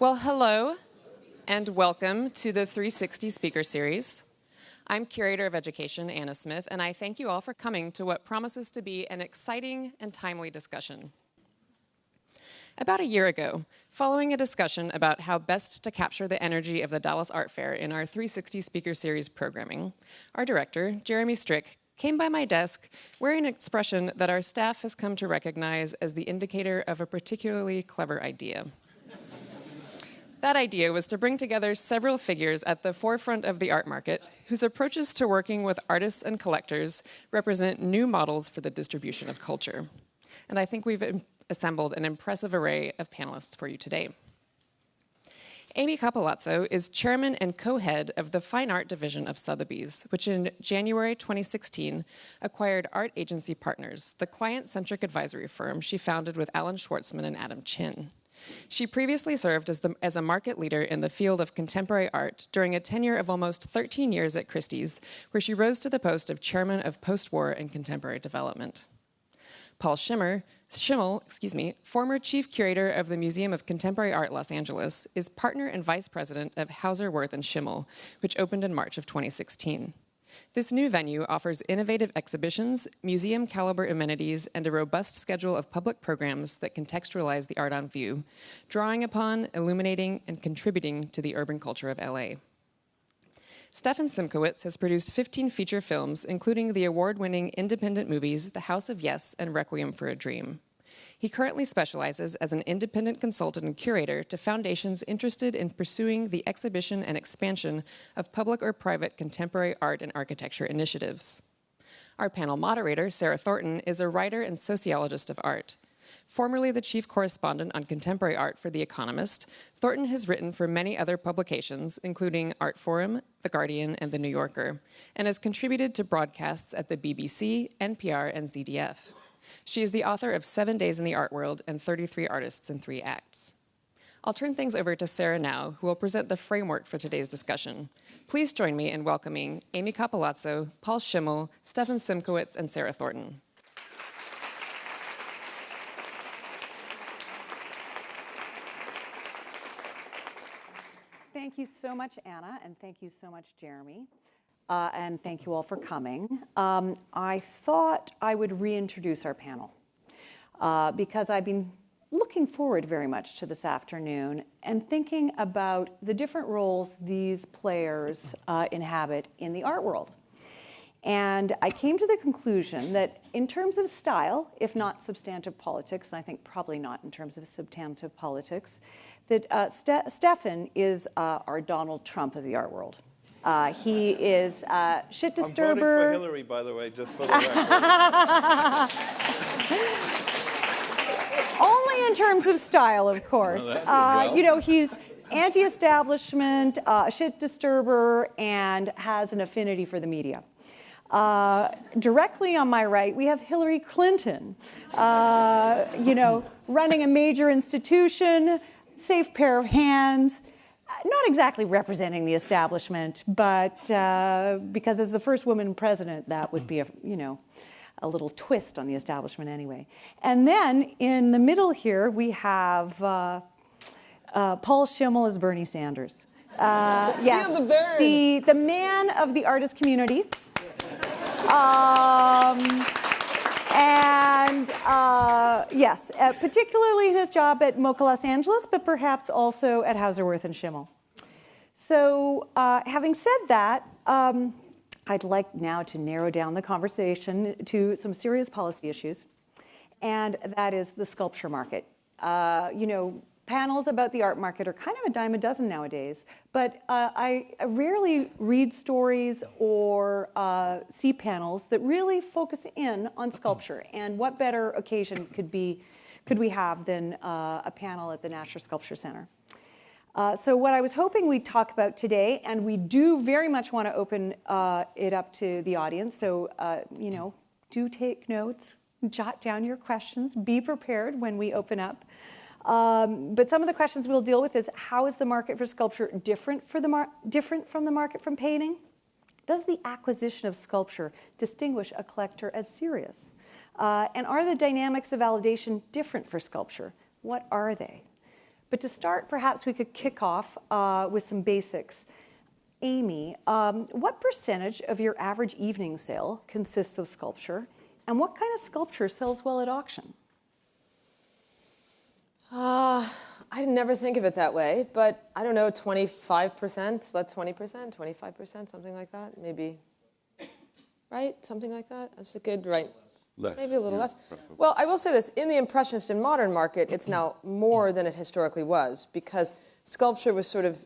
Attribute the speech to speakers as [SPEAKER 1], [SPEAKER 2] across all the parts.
[SPEAKER 1] Well, hello and welcome to the 360 Speaker Series. I'm Curator of Education, Anna Smith, and I thank you all for coming to what promises to be an exciting and timely discussion. About a year ago, following a discussion about how best to capture the energy of the Dallas Art Fair in our 360 Speaker Series programming, our director, Jeremy Strick, came by my desk wearing an expression that our staff has come to recognize as the indicator of a particularly clever idea. That idea was to bring together several figures at the forefront of the art market whose approaches to working with artists and collectors represent new models for the distribution of culture. And I think we've assembled an impressive array of panelists for you today. Amy Cappellazzo is chairman and co-head of the Fine Art Division of Sotheby's, which in January 2016 acquired Art Agency Partners, the client-centric advisory firm she founded with Allan Schwartzman and Adam Chinn. She previously served as a market leader in the field of contemporary art during a tenure of almost 13 years at Christie's, where she rose to the post of chairman of post-war and contemporary development. Paul Schimmel, former chief curator of the Museum of Contemporary Art Los Angeles, is partner and vice president of Hauser, Wirth & Schimmel, which opened in March of 2016. This new venue offers innovative exhibitions, museum-caliber amenities, and a robust schedule of public programs that contextualize the art on view, drawing upon, illuminating, and contributing to the urban culture of LA. Stefan Simchowitz has produced 15 feature films, including the award-winning independent movies The House of Yes and Requiem for a Dream. He currently specializes as an independent consultant and curator to foundations interested in pursuing the exhibition and expansion of public or private contemporary art and architecture initiatives. Our panel moderator, Sarah Thornton, is a writer and sociologist of art. Formerly the chief correspondent on contemporary art for The Economist, Thornton has written for many other publications, including Art Forum, The Guardian, and The New Yorker, and has contributed to broadcasts at the BBC, NPR, and ZDF. She is the author of 7 Days in the Art World and 33 Artists in 3 Acts. I'll turn things over to Sarah now, who will present the framework for today's discussion. Please join me in welcoming Amy Cappellazzo, Paul Schimmel, Stefan Simchowitz, and Sarah Thornton.
[SPEAKER 2] Thank you so much, Anna, and thank you so much, Jeremy. And thank you all for coming. I thought I would reintroduce our panel because I've been looking forward very much to this afternoon and thinking about the different roles these players inhabit in the art world. And I came to the conclusion that in terms of style, if not substantive politics, and I think probably not in terms of substantive politics, that Stefan is our Donald Trump of the art world. He is shit disturber.
[SPEAKER 3] I'm voting for Hillary, by the way, just for the record.
[SPEAKER 2] Only in terms of style, of course. You know, he's anti-establishment, shit disturber, and has an affinity for the media. Directly on my right, we have Hillary Clinton, you know, running a major institution, safe pair of hands, not exactly representing the establishment, but because as the first woman president, that would be a little twist on the establishment anyway. And then in the middle here, we have Paul Schimmel as Bernie Sanders. Yes, the man of the artist community. Yes, particularly in his job at MoCA Los Angeles, but perhaps also at Hauser, Wirth & Schimmel. So having said that, I'd like now to narrow down the conversation to some serious policy issues, and that is the sculpture market. You know, panels about the art market are kind of a dime a dozen nowadays, but I rarely read stories or see panels that really focus in on sculpture. And what better occasion could we have than a panel at the Nasher Sculpture Center? So what I was hoping we'd talk about today, and we do very much want to open it up to the audience, so you know, do take notes, jot down your questions, be prepared when we open up. But some of the questions we'll deal with is, how is the market for sculpture different from the market from painting? Does the acquisition of sculpture distinguish a collector as serious? And are the dynamics of validation different for sculpture? What are they? But to start, perhaps we could kick off with some basics. Amy, what percentage of your average evening sale consists of sculpture, and what kind of sculpture sells well at auction?
[SPEAKER 4] I never think of it that way, but I don't know, 25%, that's 20%, 25%, something like that, maybe, right? Something like that? That's a good, right?
[SPEAKER 3] Less.
[SPEAKER 4] Maybe a little
[SPEAKER 3] Yeah,
[SPEAKER 4] less.
[SPEAKER 3] probably.
[SPEAKER 4] Well, I will say this, in the Impressionist and modern market, it's now more than it historically was, because sculpture was sort of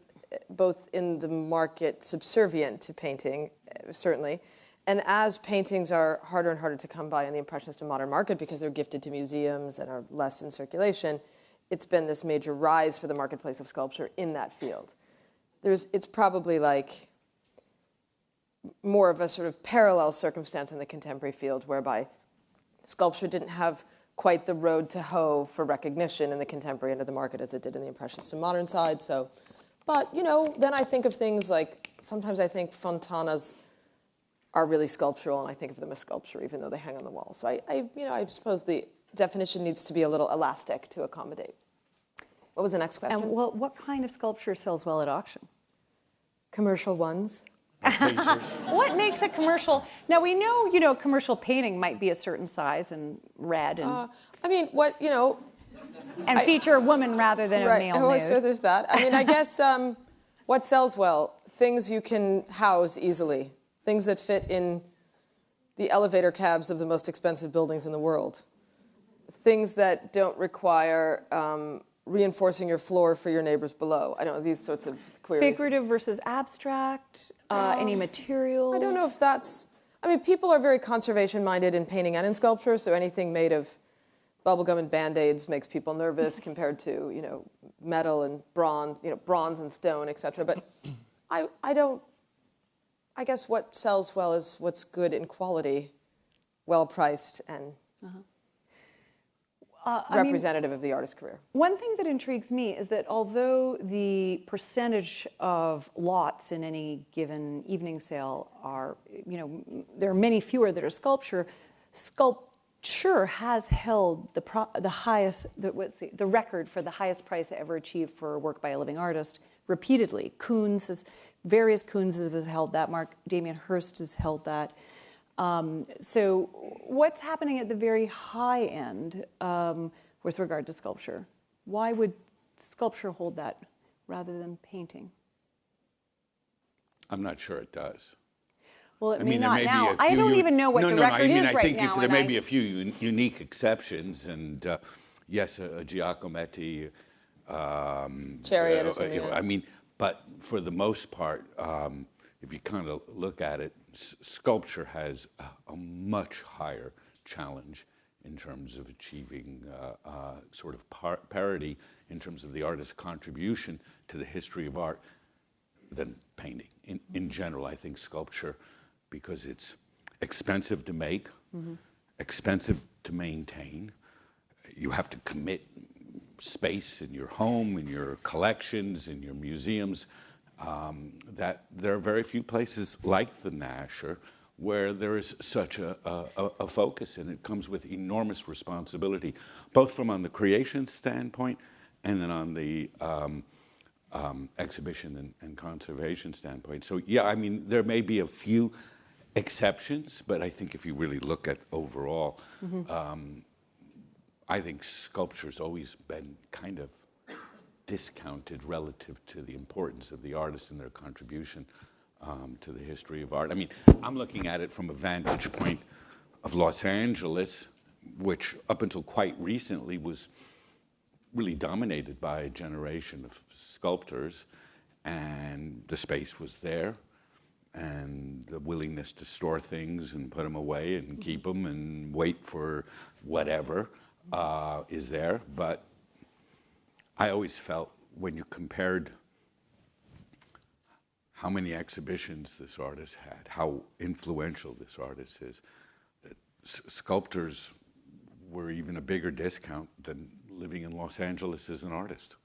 [SPEAKER 4] both in the market subservient to painting, certainly, and as paintings are harder and harder to come by in the Impressionist and modern market because they're gifted to museums and are less in circulation, it's been this major rise for the marketplace of sculpture in that field. It's probably like more of a sort of parallel circumstance in the contemporary field whereby sculpture didn't have quite the road to hoe for recognition in the contemporary end of the market as it did in the Impressionist and modern side. So, but, then I think of things like, sometimes I think fontanas are really sculptural, and I think of them as sculpture, even though they hang on the wall. So I suppose the definition needs to be a little elastic to accommodate. What was the next question?
[SPEAKER 2] And well, what kind of sculpture sells well at auction?
[SPEAKER 4] Commercial ones.
[SPEAKER 2] What makes a commercial? Now we know, commercial painting might be a certain size and red and and feature a woman rather than a male nude.
[SPEAKER 4] So there's that. I guess what sells well? Things you can house easily. Things that fit in the elevator cabs of the most expensive buildings in the world. Things that don't require reinforcing your floor for your neighbors below. I don't know, these sorts of queries.
[SPEAKER 2] Figurative versus abstract, any materials?
[SPEAKER 4] I don't know if that's... people are very conservation-minded in painting and in sculpture, so anything made of bubblegum and Band-Aids makes people nervous compared to, metal and bronze, bronze and stone, etc. But I guess what sells well is what's good in quality, well-priced, and representative of the artist's career.
[SPEAKER 2] One thing that intrigues me is that although the percentage of lots in any given evening sale are, there are many fewer that are sculpture, sculpture has held the highest, the record for the highest price ever achieved for a work by a living artist repeatedly. Various Kunzes have held that mark. Damien Hirst has held that. So what's happening at the very high end with regard to sculpture? Why would sculpture hold that rather than painting?
[SPEAKER 5] I'm not sure it does.
[SPEAKER 2] Well, it may not now. I don't even know what the record is right now.
[SPEAKER 5] I think there may be a few unique exceptions, and yes, Giacometti.
[SPEAKER 4] Chariot.
[SPEAKER 5] But for the most part, if you kind of look at it, sculpture has a much higher challenge in terms of achieving sort of parity in terms of the artist's contribution to the history of art than painting. In general, I think sculpture, because it's expensive to make, expensive to maintain, you have to commit space in your home, in your collections, in your museums, that there are very few places like the Nasher where there is such a focus, and it comes with enormous responsibility, both from on the creation standpoint and then on the exhibition and conservation standpoint. So yeah, there may be a few exceptions, but I think if you really look at overall, I think sculpture's always been kind of discounted relative to the importance of the artist and their contribution to the history of art. I'm looking at it from a vantage point of Los Angeles, which up until quite recently was really dominated by a generation of sculptors, and the space was there, and the willingness to store things and put them away and keep them and wait for whatever is there. But I always felt when you compared how many exhibitions this artist had, how influential this artist is, that sculptors were even a bigger discount than living in Los Angeles as an artist.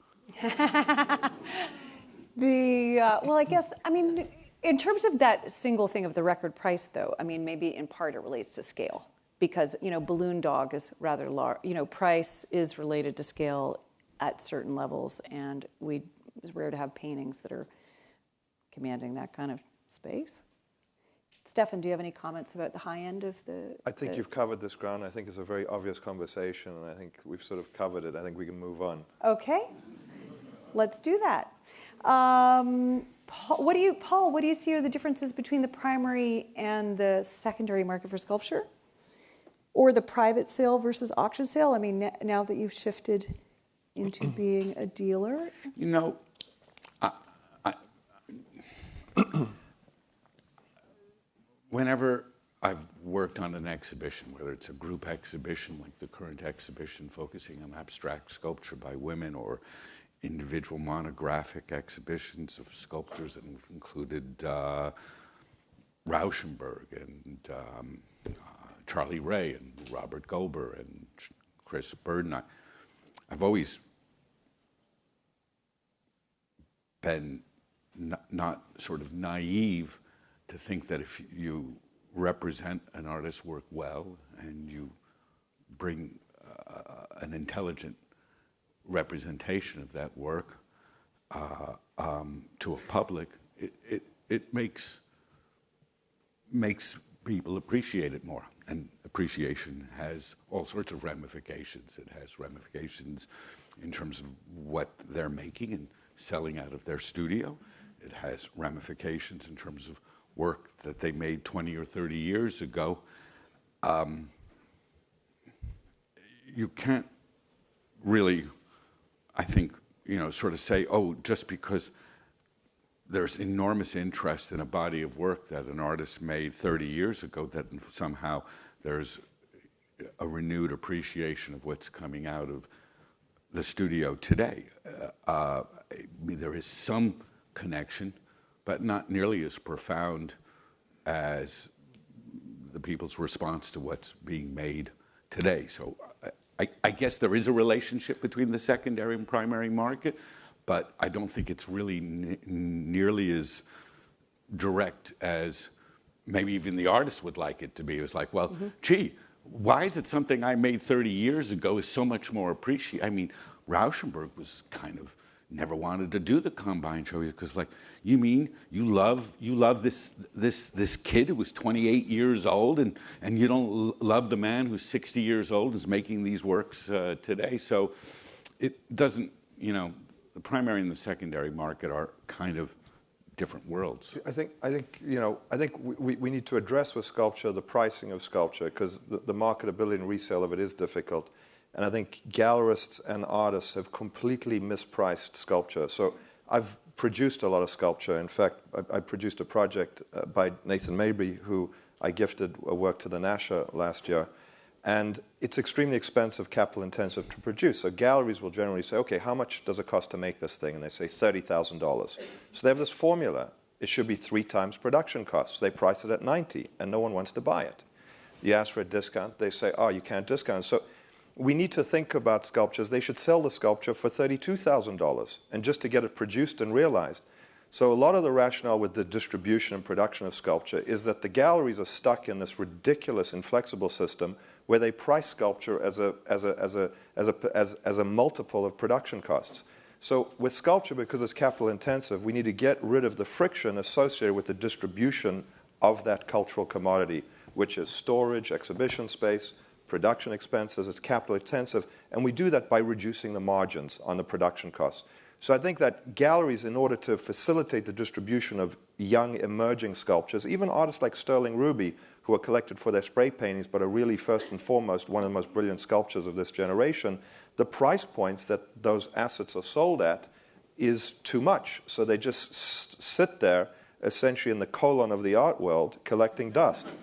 [SPEAKER 2] Well, I guess, in terms of that single thing of the record price, though, maybe in part it relates to scale. Because, Balloon Dog is rather large. Price is related to scale at certain levels, and it's rare to have paintings that are commanding that kind of space. Stefan, do you have any comments about the high end of the...
[SPEAKER 3] I think you've covered this ground. I think it's a very obvious conversation, and I think we've sort of covered it. I think we can move on.
[SPEAKER 2] Okay, let's do that. Paul, what do you see are the differences between the primary and the secondary market for sculpture? Or the private sale versus auction sale? I mean, now that you've shifted into being a dealer?
[SPEAKER 5] You know, whenever I've worked on an exhibition, whether it's a group exhibition like the current exhibition focusing on abstract sculpture by women, or individual monographic exhibitions of sculptors that have included Rauschenberg and Charlie Ray and Robert Gober and Chris Burden, I've always been not sort of naive to think that if you represent an artist's work well and you bring an intelligent representation of that work to a public, it makes people appreciate it more. And appreciation has all sorts of ramifications. It has ramifications in terms of what they're making and selling out of their studio. It has ramifications in terms of work that they made 20 or 30 years ago. You can't really, I think, sort of say, oh, just because there's enormous interest in a body of work that an artist made 30 years ago, that somehow there's a renewed appreciation of what's coming out of the studio today. I mean, there is some connection, but not nearly as profound as the people's response to what's being made today. So I guess there is a relationship between the secondary and primary market, but I don't think it's really nearly as direct as maybe even the artist would like it to be. It was like, well, gee, why is it something I made 30 years ago is so much more appreciated? I mean, Rauschenberg was kind of never wanted to do the Combine show because, like, you mean you love this kid who was 28 years old, and you don't love the man who's 60 years old who's making these works today? So it doesn't, the primary and the secondary market are kind of different worlds.
[SPEAKER 3] I think we need to address with sculpture the pricing of sculpture, because the marketability and resale of it is difficult. And I think gallerists and artists have completely mispriced sculpture. So I've produced a lot of sculpture. In fact, I produced a project by Nathan Mabry, who I gifted a work to the Nasher last year. And it's extremely expensive, capital intensive to produce. So galleries will generally say, okay, how much does it cost to make this thing? And they say $30,000. So they have this formula. It should be 3 times production costs. They price it at 90, and no one wants to buy it. You ask for a discount, they say, oh, you can't discount. So we need to think about sculptures. They should sell the sculpture for $32,000, and just to get it produced and realized. So a lot of the rationale with the distribution and production of sculpture is that the galleries are stuck in this ridiculous inflexible system where they price sculpture as a multiple of production costs. So with sculpture, because it's capital intensive, we need to get rid of the friction associated with the distribution of that cultural commodity, which is storage, exhibition space, production expenses. It's capital intensive, and we do that by reducing the margins on the production costs. So I think that galleries, in order to facilitate the distribution of young emerging sculptures, even artists like Sterling Ruby, who are collected for their spray paintings but are really first and foremost one of the most brilliant sculptors of this generation, the price points that those assets are sold at is too much. So they just sit there essentially in the colon of the art world collecting dust.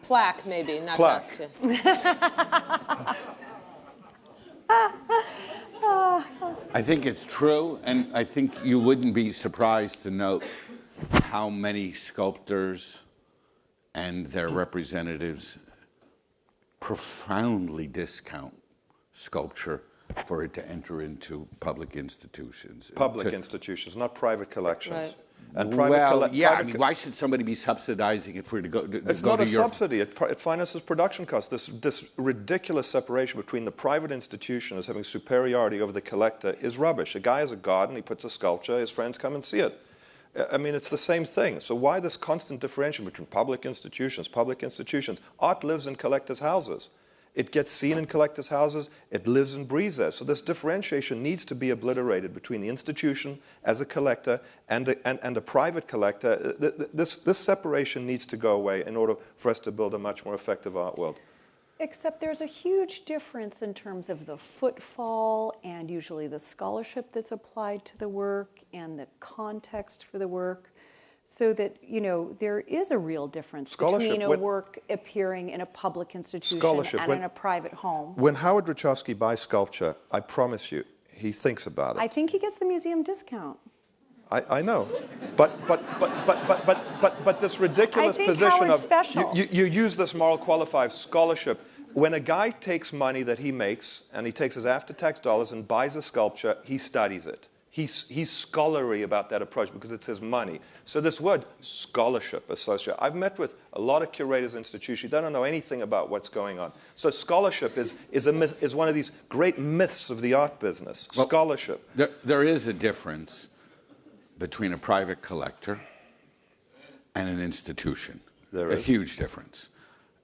[SPEAKER 4] Plaque, maybe, not
[SPEAKER 3] Plaque.
[SPEAKER 4] dust.
[SPEAKER 5] I think it's true, and I think you wouldn't be surprised to note how many sculptors and their representatives profoundly discount sculpture for it to enter into public institutions.
[SPEAKER 3] Public institutions, not private collections.
[SPEAKER 4] Right.
[SPEAKER 3] And
[SPEAKER 5] why should somebody be subsidizing it for it to go?
[SPEAKER 3] It's not a subsidy. It finances production costs. This ridiculous separation between the private institution as having superiority over the collector is rubbish. A guy has a garden, he puts a sculpture, his friends come and see it. I mean, it's the same thing. So why this constant differentiation between public institutions? Art lives in collectors' houses. It gets seen in collectors' houses. It lives and breathes there. So this differentiation needs to be obliterated between the institution as a collector and a private collector. This separation needs to go away in order for us to build a much more effective art world.
[SPEAKER 2] Except there's a huge difference in terms of the footfall and usually the scholarship that's applied to the work and the context for the work. So that, there is a real difference between a work appearing in a public institution and in a private home.
[SPEAKER 3] When Howard Richowski buys sculpture, I promise you, he thinks about it.
[SPEAKER 2] I think he gets the museum discount.
[SPEAKER 3] I know, but this ridiculous position of you use this moral qualifier of scholarship. When a guy takes money that he makes and he takes his after-tax dollars and buys a sculpture, he studies it. He's scholarly about that approach because it's his money. So this word scholarship associated, I've met with a lot of curators institutions. They don't know anything about what's going on. So scholarship is a myth, is one of these great myths of the art business. Well, scholarship.
[SPEAKER 5] There is a difference between a private collector and an institution.
[SPEAKER 3] There
[SPEAKER 5] is a huge difference.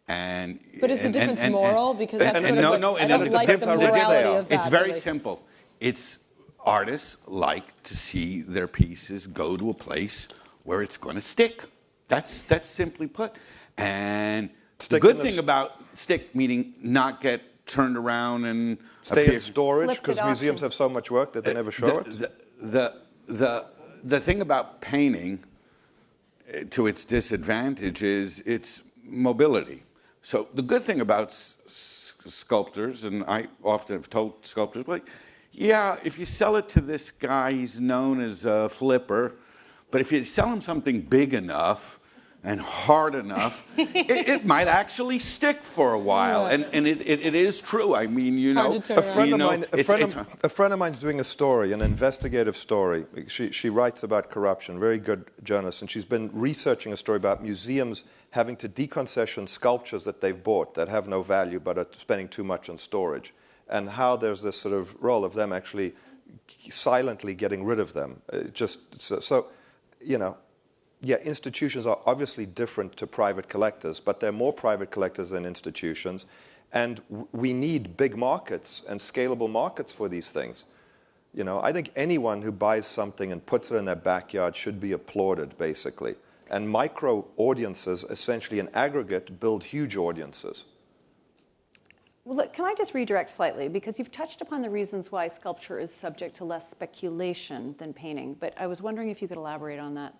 [SPEAKER 4] But is the difference moral? Because that's sort of I don't like the morality of that.
[SPEAKER 5] It's very simple. It's artists like to see their pieces go to a place where it's going to stick. That's simply put. And the good thing about stick, meaning not get turned around and
[SPEAKER 3] stay in storage, because museums have so much work that they never show it.
[SPEAKER 5] The thing about painting, to its disadvantage, is its mobility. So the good thing about sculptors, and I often have told sculptors, well, yeah, if you sell it to this guy, he's known as a flipper. But if you sell him something big enough and hard enough, it might actually stick for a while. Yeah. And it is true. I mean,
[SPEAKER 3] a friend of mine's doing a story, an investigative story. She writes about corruption, very good journalist. And she's been researching a story about museums having to deconcession sculptures that they've bought that have no value but are spending too much on storage. And how there's this sort of role of them actually silently getting rid of them. Institutions are obviously different to private collectors, but they're more private collectors than institutions. And we need big markets and scalable markets for these things. I think anyone who buys something and puts it in their backyard should be applauded, basically. And micro audiences, essentially in aggregate, build huge audiences.
[SPEAKER 2] Well, look, can I just redirect slightly? Because you've touched upon the reasons why sculpture is subject to less speculation than painting, but I was wondering if you could elaborate on that.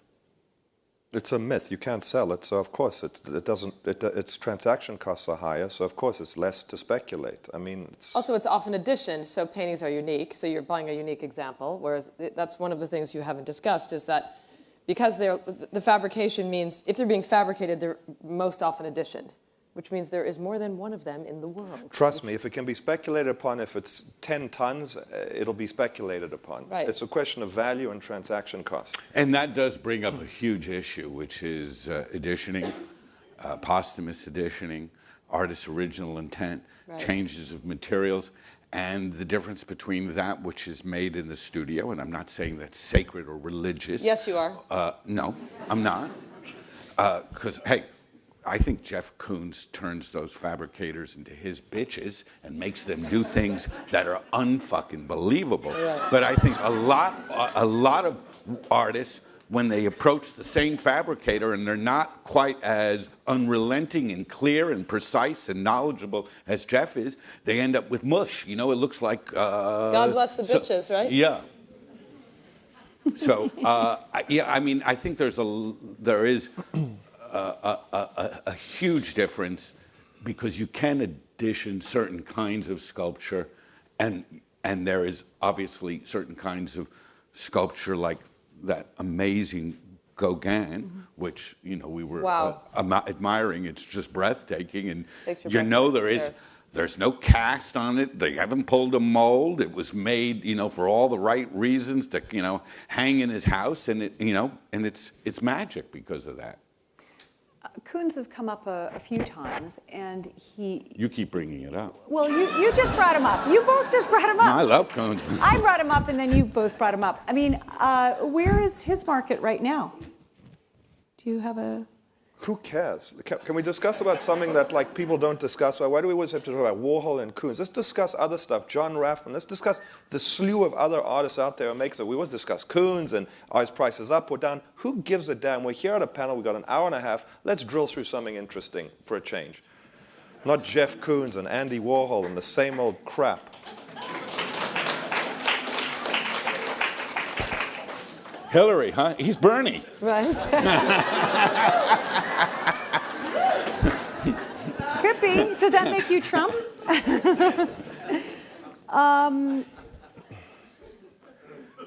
[SPEAKER 3] It's a myth. You can't sell it, so of course its transaction costs are higher, so of course it's less to speculate. I mean,
[SPEAKER 4] also it's often addition, so paintings are unique, so you're buying a unique example, whereas that's one of the things you haven't discussed is that because the fabrication means, if they're being fabricated, they're most often additioned, which means there is more than one of them in the world.
[SPEAKER 3] Trust me, if it can be speculated upon, if it's 10 tons, it'll be speculated upon.
[SPEAKER 4] Right.
[SPEAKER 3] It's a question of value and transaction cost.
[SPEAKER 5] And that does bring up a huge issue, which is editioning, posthumous editioning, artist's original intent, changes of materials, and the difference between that which is made in the studio, and I'm not saying that's sacred or religious.
[SPEAKER 4] Yes, you are.
[SPEAKER 5] No, I'm not. Because, hey, I think Jeff Koons turns those fabricators into his bitches and makes them do things that are unfucking believable. Right. But I think a lot of artists, when they approach the same fabricator and they're not quite as unrelenting and clear and precise and knowledgeable as Jeff is, they end up with mush. It looks like...
[SPEAKER 4] God bless the bitches, right?
[SPEAKER 5] Yeah. So, I think there is a huge difference because you can edition certain kinds of sculpture, and there is obviously certain kinds of sculpture like that amazing Gauguin, which we were admiring. It's just breathtaking, and There's no cast on it. They haven't pulled a mold. It was made, for all the right reasons to, hang in his house, and it's magic because of that.
[SPEAKER 2] Koons has come up a few times, and he...
[SPEAKER 5] You keep bringing it up.
[SPEAKER 2] Well, you just brought him up. You both just brought him up.
[SPEAKER 5] No, I love Koons.
[SPEAKER 2] I brought him up, and then you both brought him up. I mean, where is his market right now? Do you have a...
[SPEAKER 3] Who cares? Can we discuss about something that people don't discuss? Why do we always have to talk about Warhol and Koons? Let's discuss other stuff. John Raffman. Let's discuss the slew of other artists out there who makes it. We always discuss Koons and are his prices up or down. Who gives a damn? We're here at a panel. We've got an hour and a half. Let's drill through something interesting for a change. Not Jeff Koons and Andy Warhol and the same old crap.
[SPEAKER 5] Hillary, huh? He's Bernie.
[SPEAKER 2] Right. Pippi, does that make you Trump?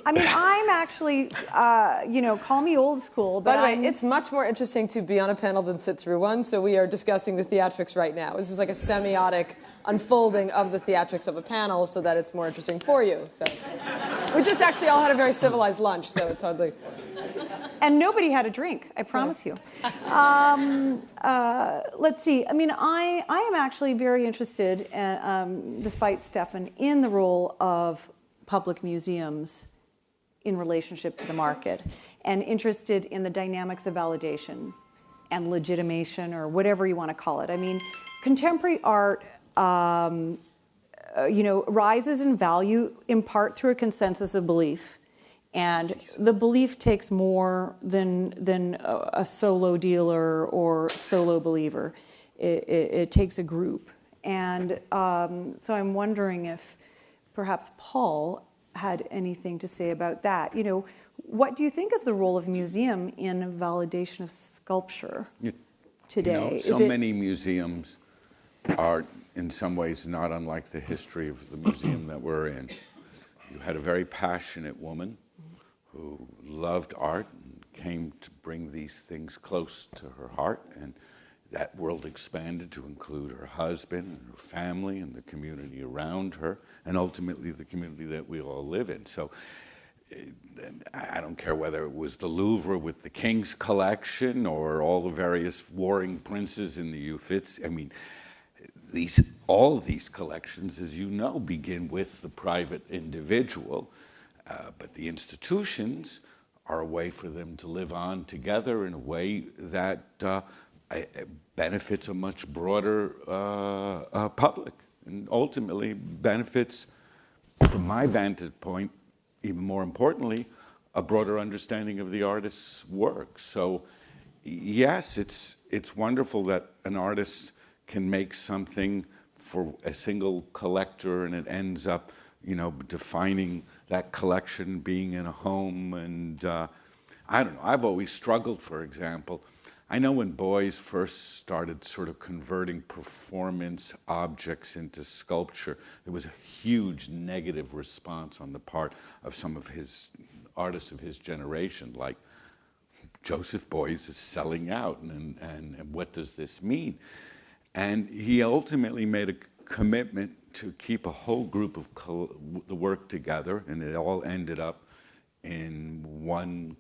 [SPEAKER 2] I mean, I'm actually, call me old school, but
[SPEAKER 4] By the way, it's much more interesting to be on a panel than sit through one, so we are discussing the theatrics right now. This is like a semiotic unfolding of the theatrics of a panel so that it's more interesting for you. So we just actually all had a very civilized lunch, so it's hardly...
[SPEAKER 2] And nobody had a drink, I promise you. Let's see. I mean, I am actually very interested, despite Stefan, in the role of public museums in relationship to the market, and interested in the dynamics of validation and legitimation, or whatever you want to call it. I mean, contemporary art, rises in value in part through a consensus of belief. And the belief takes more than a solo dealer or solo believer. It takes a group. And so I'm wondering if perhaps Paul had anything to say about that. What do you think is the role of museum in validation of sculpture today?
[SPEAKER 5] Many museums are in some ways not unlike the history of the museum that we're in. You had a very passionate woman who loved art and came to bring these things close to her heart, and that world expanded to include her husband and her family and the community around her, and ultimately the community that we all live in. So I don't care whether it was the Louvre with the King's collection or all the various warring princes in the Uffizi. I mean, all of these collections, as you know, begin with the private individual. But the institutions are a way for them to live on together in a way that benefits a much broader public, and ultimately benefits, from my vantage point, even more importantly, a broader understanding of the artist's work. So yes, it's wonderful that an artist can make something for a single collector, and it ends up defining that collection being in a home. And I don't know, I've always struggled, for example. I know when Beuys first started sort of converting performance objects into sculpture, there was a huge negative response on the part of some of his artists of his generation, like, Joseph Beuys is selling out, and what does this mean? And he ultimately made a commitment to keep a whole group of the work together, and it all ended up in one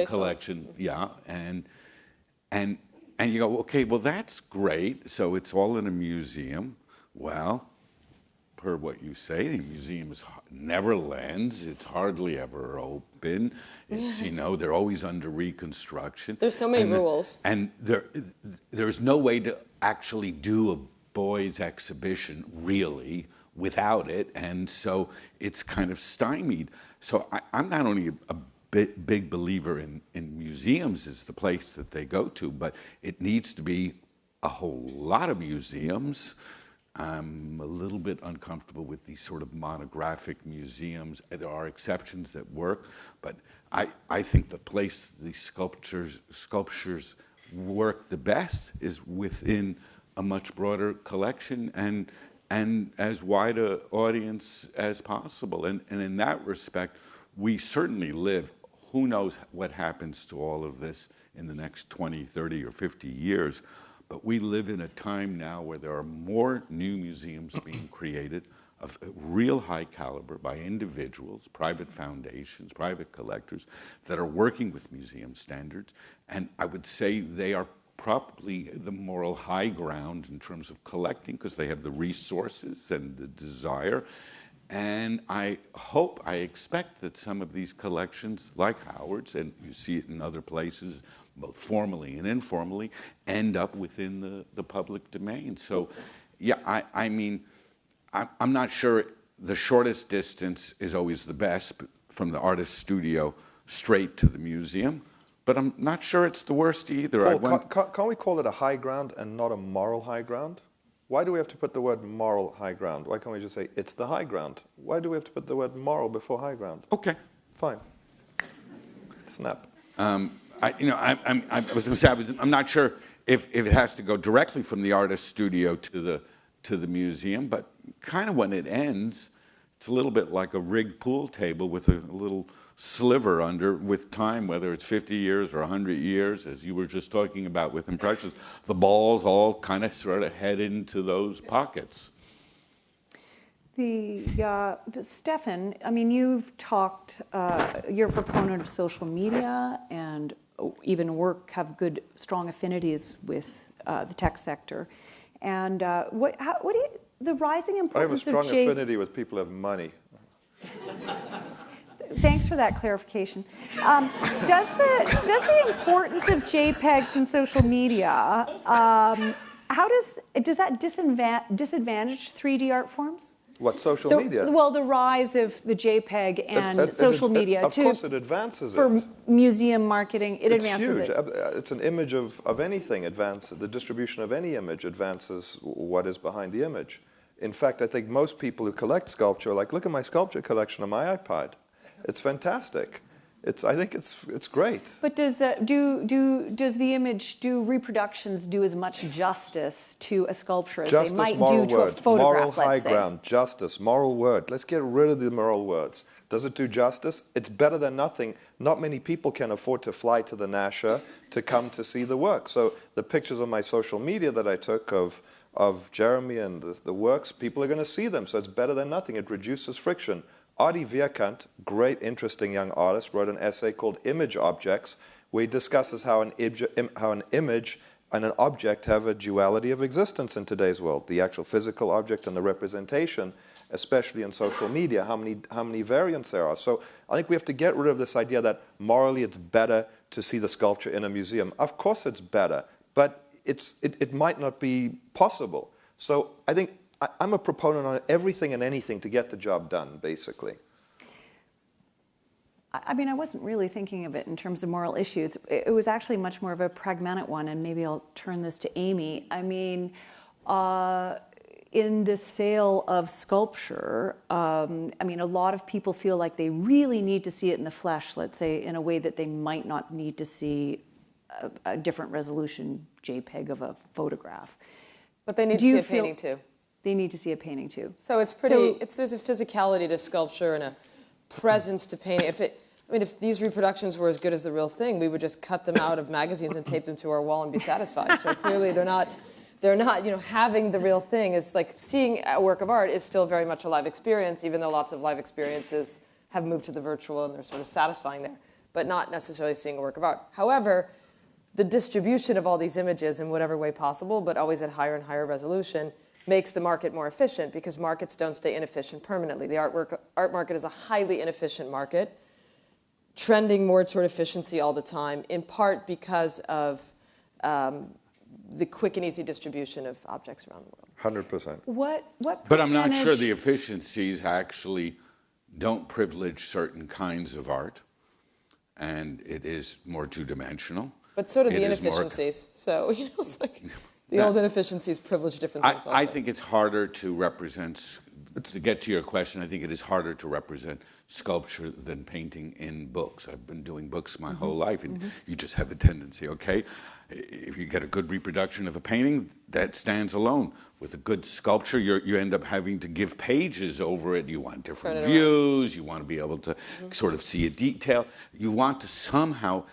[SPEAKER 5] collection. Cool. Yeah, and you go, okay, well that's great. So it's all in a museum. Well, per what you say, the museum never lands. It's hardly ever open. It's they're always under reconstruction.
[SPEAKER 4] There's so many rules,
[SPEAKER 5] and there's no way to actually do a Beuys exhibition really without it, and so it's kind of stymied. So I'm not only a big believer in museums as the place that they go to, but it needs to be a whole lot of museums. I'm a little bit uncomfortable with these sort of monographic museums. There are exceptions that work, but I think the place these sculptures work the best is within a much broader collection and as wide an audience as possible. And in that respect, we certainly live, who knows what happens to all of this in the next 20, 30, or 50 years, but we live in a time now where there are more new museums being created of real high caliber by individuals, private foundations, private collectors that are working with museum standards. And I would say they are probably the moral high ground in terms of collecting because they have the resources and the desire. And I expect that some of these collections, like Howard's, and you see it in other places, both formally and informally, end up within the public domain. So, yeah, I mean, I'm not sure the shortest distance is always the best, from the artist's studio straight to the museum, but I'm not sure it's the worst either.
[SPEAKER 3] Paul, can't we call it a high ground and not a moral high ground? Why do we have to put the word moral high ground? Why can't we just say it's the high ground? Why do we have to put the word moral before high ground?
[SPEAKER 5] Okay.
[SPEAKER 3] Fine. Snap.
[SPEAKER 5] I was going to say, I'm not sure if it has to go directly from the artist's studio to the museum, but kind of when it ends, it's a little bit like a rigged pool table with a little sliver under with time, whether it's 50 years or 100 years, as you were just talking about with impressions. The balls all kind of sort of head into those pockets.
[SPEAKER 2] Stefan, I mean, you've talked, you're a proponent of social media and even have good, strong affinities with the tech sector. And the rising importance of
[SPEAKER 3] I have a strong affinity with people who have money.
[SPEAKER 2] Thanks for that clarification. Does the importance of JPEGs in social media, does that disadvantage 3D art forms?
[SPEAKER 3] What, social media?
[SPEAKER 2] Well, the rise of the JPEG and social media.
[SPEAKER 3] Of course, it advances
[SPEAKER 2] for
[SPEAKER 3] it.
[SPEAKER 2] Museum marketing,
[SPEAKER 3] It's
[SPEAKER 2] advances
[SPEAKER 3] huge.
[SPEAKER 2] it.
[SPEAKER 3] It's an image of anything. The distribution of any image advances what is behind the image. In fact, I think most people who collect sculpture are like, look at my sculpture collection on my iPad. It's fantastic. I think it's great.
[SPEAKER 2] But does the image, do reproductions do as much justice to a sculpture as
[SPEAKER 3] Justice,
[SPEAKER 2] they might
[SPEAKER 3] moral
[SPEAKER 2] do to
[SPEAKER 3] word.
[SPEAKER 2] a photograph?
[SPEAKER 3] Moral high
[SPEAKER 2] let's say?
[SPEAKER 3] ground. Justice, moral word. Let's get rid of the moral words. Does it do justice? It's better than nothing. Not many people can afford to fly to the Nasher to come to see the work. So the pictures on my social media that I took of Jeremy and the works, people are going to see them. So it's better than nothing. It reduces friction. Adi Vierkant, great, interesting young artist, wrote an essay called Image Objects, where he discusses how an image and an object have a duality of existence in today's world. The actual physical object and the representation, especially in social media, how many variants there are. So I think we have to get rid of this idea that morally it's better to see the sculpture in a museum. Of course it's better, but it might not be possible. So I think I'm a proponent on everything and anything to get the job done, basically.
[SPEAKER 2] I mean, I wasn't really thinking of it in terms of moral issues. It was actually much more of a pragmatic one, and maybe I'll turn this to Amy. I mean, in the sale of sculpture, I mean, a lot of people feel like they really need to see it in the flesh, let's say, in a way that they might not need to see a different resolution JPEG of a photograph.
[SPEAKER 4] But they need to see a painting too.
[SPEAKER 2] They need to see a painting too.
[SPEAKER 4] So it's pretty. There's a physicality to sculpture and a presence to painting. If these reproductions were as good as the real thing, we would just cut them out of magazines and tape them to our wall and be satisfied. So clearly, they're not. Having the real thing is like seeing a work of art is still very much a live experience, even though lots of live experiences have moved to the virtual and they're sort of satisfying there, but not necessarily seeing a work of art. However, the distribution of all these images in whatever way possible, but always at higher and higher resolution, makes the market more efficient because markets don't stay inefficient permanently. The art market is a highly inefficient market, trending more toward efficiency all the time, in part because of the quick and easy distribution of objects around the world.
[SPEAKER 3] 100%.
[SPEAKER 2] What
[SPEAKER 5] But I'm not sure the efficiencies actually don't privilege certain kinds of art, and it is more two-dimensional.
[SPEAKER 4] But so do the inefficiencies. So, it's like the old inefficiencies privilege different things also.
[SPEAKER 5] I think it's harder to represent, to get to your question, I think it is harder to represent sculpture than painting in books. I've been doing books my whole life, and you just have a tendency, okay? If you get a good reproduction of a painting, that stands alone. With a good sculpture, you end up having to give pages over it. You want different views. You want to be able to sort of see a detail. You want to somehow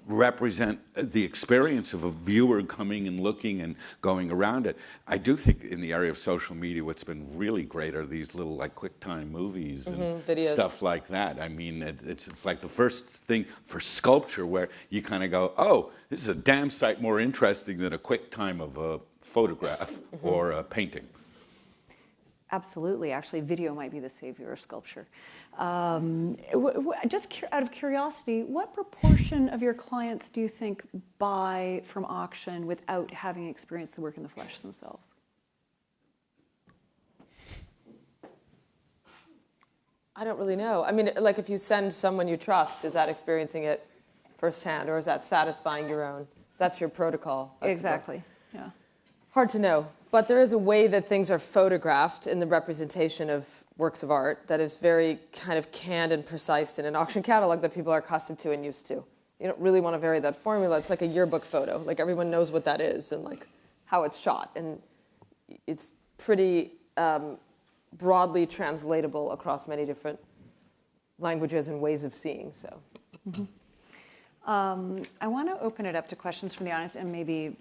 [SPEAKER 5] represent the experience of a viewer coming and looking and going around it. I do think in the area of social media, what's been really great are these little like QuickTime movies and
[SPEAKER 4] videos.
[SPEAKER 5] Stuff like that. I mean, it's like the first thing for sculpture where you kind of go, oh, this is a damn sight more interesting than a QuickTime of a photograph or a painting.
[SPEAKER 2] Absolutely. Actually, video might be the savior of sculpture. Just out of curiosity, what proportion of your clients do you think buy from auction without having experienced the work in the flesh themselves?
[SPEAKER 4] I don't really know. I mean, like if you send someone you trust, is that experiencing it firsthand, or is that satisfying your own? That's your protocol.
[SPEAKER 2] Exactly. Yeah.
[SPEAKER 4] Hard to know. But there is a way that things are photographed in the representation of works of art that is very kind of canned and precise in an auction catalog that people are accustomed to and used to. You don't really want to vary that formula. It's like a yearbook photo. Like everyone knows what that is and like how it's shot. And it's pretty broadly translatable across many different languages and ways of seeing. So.
[SPEAKER 2] Mm-hmm. I want to open it up to questions from the audience and maybe,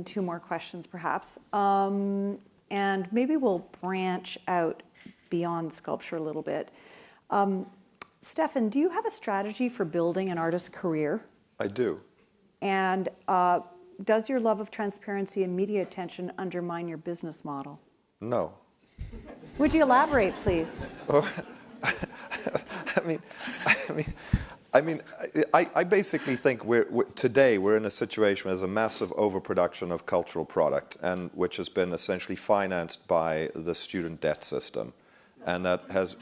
[SPEAKER 2] two more questions perhaps. And maybe we'll branch out beyond sculpture a little bit. Stefan, do you have a strategy for building an artist's career?
[SPEAKER 3] I do.
[SPEAKER 2] And does your love of transparency and media attention undermine your business model?
[SPEAKER 3] No.
[SPEAKER 2] Would you elaborate, please?
[SPEAKER 3] Oh, I basically think today we're in a situation where there's a massive overproduction of cultural product, and which has been essentially financed by the student debt system, and that has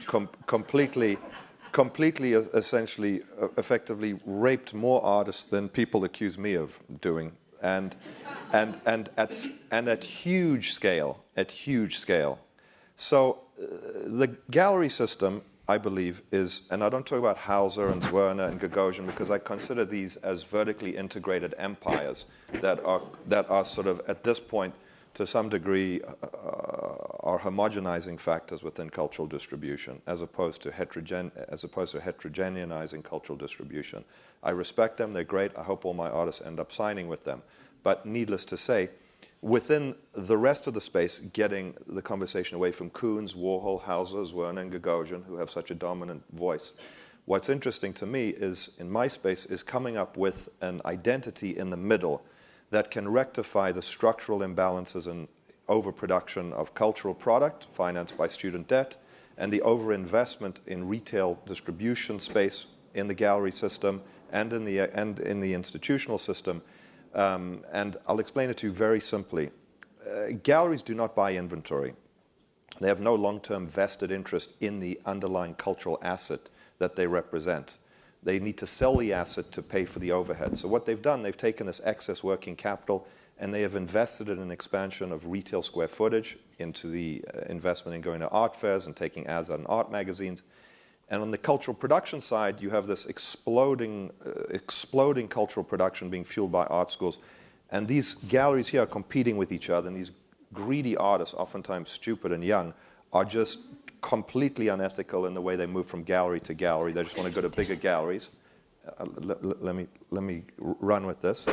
[SPEAKER 3] completely, essentially, effectively raped more artists than people accuse me of doing, and at huge scale, So the gallery system, I believe, is, and I don't talk about Hauser and Zwirner and Gagosian because I consider these as vertically integrated empires that are sort of, at this point, to some degree, are homogenizing factors within cultural distribution as opposed to heterogeneizing cultural distribution. I respect them, they're great, I hope all my artists end up signing with them. But needless to say, within the rest of the space, getting the conversation away from Koons, Warhol, Hauser, Zwirner, and Gagosian, who have such a dominant voice. What's interesting to me is, in my space, is coming up with an identity in the middle that can rectify the structural imbalances and overproduction of cultural product financed by student debt and the overinvestment in retail distribution space in the gallery system and in the institutional system. And I'll explain it to you very simply. Galleries do not buy inventory. They have no long-term vested interest in the underlying cultural asset that they represent. They need to sell the asset to pay for the overhead. So what they've done, they've taken this excess working capital and they have invested in an expansion of retail square footage into the investment in going to art fairs and taking ads on art magazines. And on the cultural production side, you have this exploding cultural production being fueled by art schools. And these galleries here are competing with each other, and these greedy artists, oftentimes stupid and young, are just completely unethical in the way they move from gallery to gallery. They just want to go to bigger galleries. Let me run with this.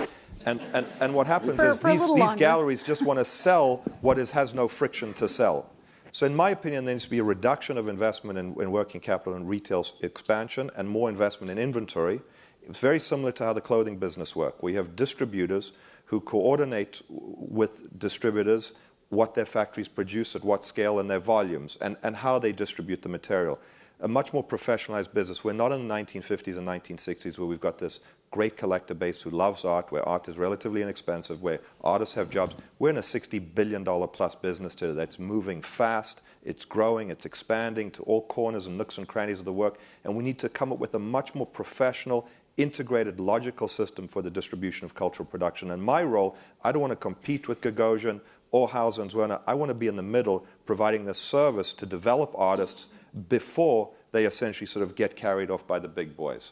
[SPEAKER 3] And what happens is these galleries just want to sell what has no friction to sell. So in my opinion, there needs to be a reduction of investment in working capital and retail expansion and more investment in inventory. It's very similar to how the clothing business works. We have distributors who coordinate with distributors what their factories produce at what scale and their volumes and how they distribute the material. A much more professionalized business. We're not in the 1950s and 1960s where we've got this great collector base who loves art, where art is relatively inexpensive, where artists have jobs. We're in a $60 billion plus business today that's moving fast, it's growing, it's expanding to all corners and nooks and crannies of the work, and we need to come up with a much more professional, integrated, logical system for the distribution of cultural production. And my role, I don't want to compete with Gagosian or Hauser and Zwirner. I want to be in the middle, providing this service to develop artists before they essentially sort of get carried off by the big boys.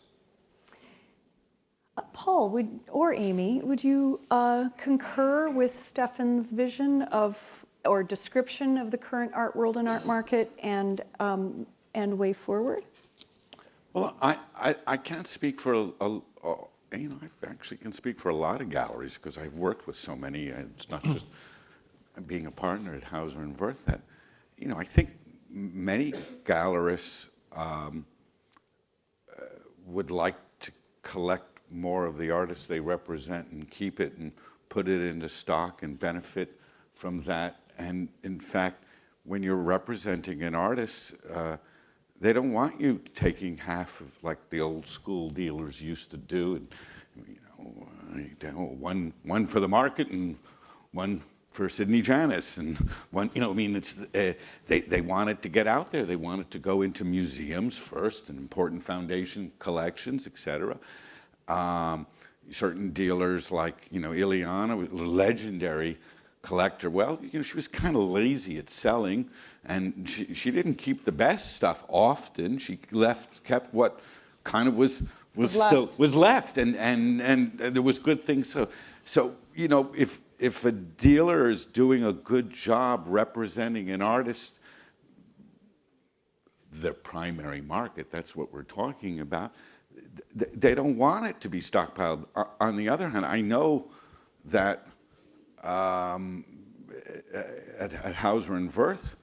[SPEAKER 2] Paul, or Amy, would you concur with Stefan's vision of or description of the current art world and art market and way forward?
[SPEAKER 5] Well, I can't speak for I actually can speak for a lot of galleries because I've worked with so many. It's not just being a partner at Hauser and Wirth that, I think many gallerists would like to collect more of the artists they represent and keep it and put it into stock and benefit from that. And in fact, when you're representing an artist, they don't want you taking half of like the old school dealers used to do, and one for the market and one for Sidney Janis, and one. It's they want it to get out there. They want it to go into museums first and important foundation collections, etc. Certain dealers like Ileana, a legendary collector. Well, she was kind of lazy at selling, and she didn't keep the best stuff often. She kept what kind of was left, and there was good things. So if a dealer is doing a good job representing an artist, their primary market, that's what we're talking about, they don't want it to be stockpiled. On the other hand, I know that at Hauser and Wirth,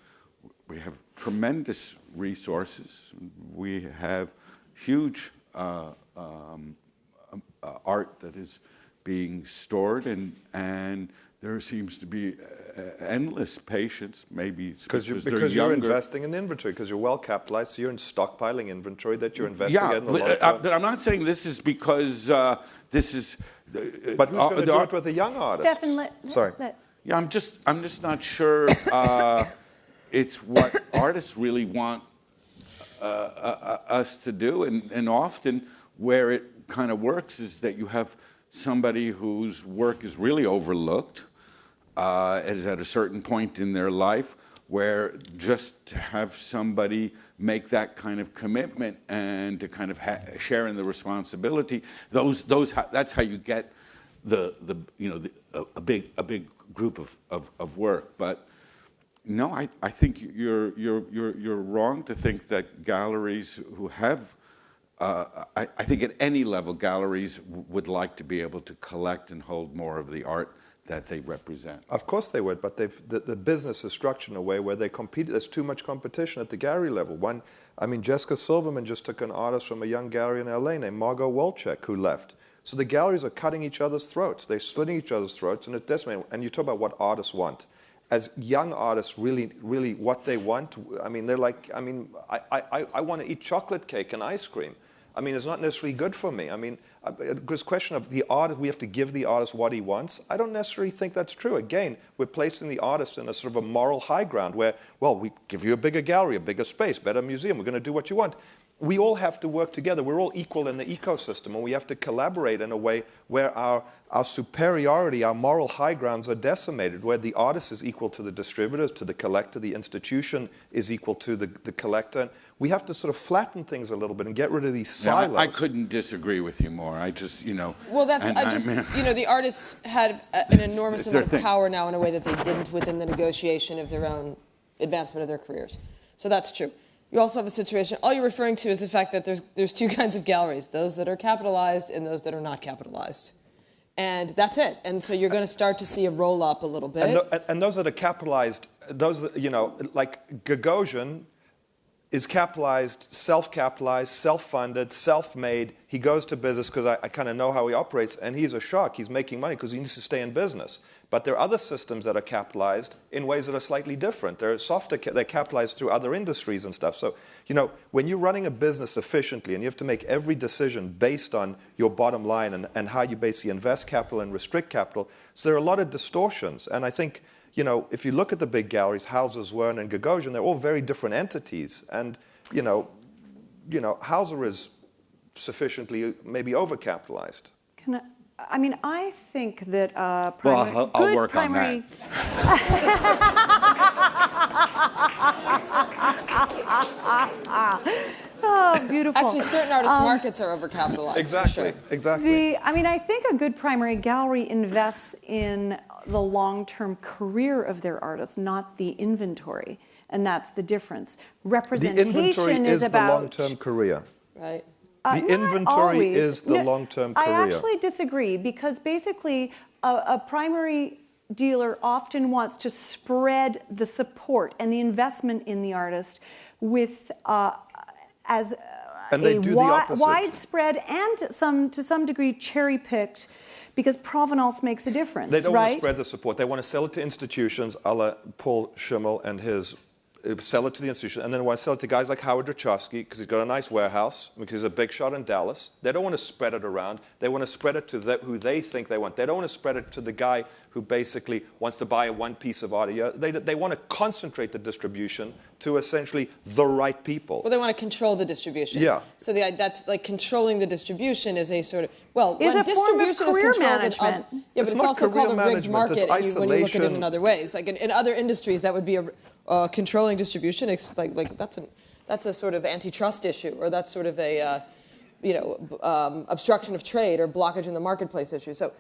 [SPEAKER 5] we have tremendous resources. We have huge art that is being stored, and there seems to be endless patience, maybe because
[SPEAKER 3] you're investing in inventory, because you're well capitalized, so you're in stockpiling inventory that you're investing in the long term.
[SPEAKER 5] But I'm not saying this is because this is.
[SPEAKER 3] But who's going to do it with a young artist?
[SPEAKER 2] Stefan,
[SPEAKER 5] sorry. Yeah, I'm just not sure it's what artists really want us to do, and often where it kind of works is that you have somebody whose work is really overlooked, is at a certain point in their life, where just to have somebody make that kind of commitment and to kind of share in the responsibility, that's how you get a big group of work. But no, I think you're wrong to think that galleries who have. I think at any level, galleries would like to be able to collect and hold more of the art that they represent.
[SPEAKER 3] Of course they would, but the business is structured in a way where they compete. There's too much competition at the gallery level. Jessica Silverman just took an artist from a young gallery in LA named Margot Wolchek, who left. So the galleries are cutting each other's throats. They're slitting each other's throats, and it's decimating. And you talk about what artists want. As young artists, really what they want, they're like, I want to eat chocolate cake and ice cream. It's not necessarily good for me. This question of the artist, we have to give the artist what he wants. I don't necessarily think that's true. Again, we're placing the artist in a sort of a moral high ground where, well, we give you a bigger gallery, a bigger space, better museum. We're going to do what you want. We all have to work together. We're all equal in the ecosystem, and we have to collaborate in a way where our superiority, our moral high grounds are decimated, where the artist is equal to the distributors, to the collector, the institution is equal to the collector. We have to sort of flatten things a little bit and get rid of these silos.
[SPEAKER 5] I couldn't disagree with you more. I just,
[SPEAKER 4] Well, the artists had an enormous amount of power now in a way that they didn't within the negotiation of their own advancement of their careers. So that's true. You also have a situation, all you're referring to is the fact that there's two kinds of galleries, those that are capitalized and those that are not capitalized. And that's it. And so you're going to start to see a roll up a little bit.
[SPEAKER 3] And those that are capitalized, like Gagosian is capitalized, self-capitalized, self-funded, self-made. He goes to business because I kind of know how he operates, and he's a shark. He's making money because he needs to stay in business. But there are other systems that are capitalized in ways that are slightly different. They're softer, they're capitalized through other industries and stuff. So, when you're running a business efficiently and you have to make every decision based on your bottom line and how you basically invest capital and restrict capital, so there are a lot of distortions. And I think, if you look at the big galleries, Hauser, Zwirn, and Gagosian, they're all very different entities. And, Hauser is sufficiently maybe overcapitalized.
[SPEAKER 2] I think that
[SPEAKER 5] I'll work on that.
[SPEAKER 2] Oh, beautiful.
[SPEAKER 4] Actually, certain artist markets are overcapitalized.
[SPEAKER 3] Exactly.
[SPEAKER 4] For sure.
[SPEAKER 3] Exactly.
[SPEAKER 2] I think a good primary gallery invests in the long-term career of their artists, not the inventory, and that's the difference. Representation
[SPEAKER 3] the inventory is
[SPEAKER 2] about
[SPEAKER 3] the long-term career.
[SPEAKER 4] Right.
[SPEAKER 3] The
[SPEAKER 2] Not
[SPEAKER 3] inventory
[SPEAKER 2] always.
[SPEAKER 3] is the long-term career.
[SPEAKER 2] I actually disagree, because basically a primary dealer often wants to spread the support and the investment in the artist with as
[SPEAKER 3] And they do the opposite.
[SPEAKER 2] widespread and to some degree cherry-picked, because provenance makes a difference,
[SPEAKER 3] They don't
[SPEAKER 2] right?
[SPEAKER 3] want to spread the support. They want to sell it to institutions, a la Paul Schimmel and his, sell it to the institution, and then want to sell it to guys like Howard Drachowski, because he's got a nice warehouse, because he's a big shot in Dallas. They don't want to spread it around. They want to spread it to who they think they want. They don't want to spread it to the guy who basically wants to buy one piece of art a year. They want to concentrate the distribution to essentially the right people.
[SPEAKER 4] Well, they want to control the distribution.
[SPEAKER 3] Yeah.
[SPEAKER 4] So that's like controlling the distribution is a sort of, well,
[SPEAKER 2] Is
[SPEAKER 4] when
[SPEAKER 2] a form of
[SPEAKER 4] distribution is
[SPEAKER 2] career
[SPEAKER 4] controlled
[SPEAKER 2] management.
[SPEAKER 4] yeah,
[SPEAKER 3] It's
[SPEAKER 4] but it's
[SPEAKER 3] not
[SPEAKER 4] also
[SPEAKER 3] career
[SPEAKER 4] called a rigged
[SPEAKER 3] management,
[SPEAKER 4] market
[SPEAKER 3] it's
[SPEAKER 4] when you look at it
[SPEAKER 3] isolation.
[SPEAKER 4] in other ways. Like in other industries, that would be a controlling distribution. It's like that's a sort of antitrust issue, or that's sort of a obstruction of trade or blockage in the marketplace issue. So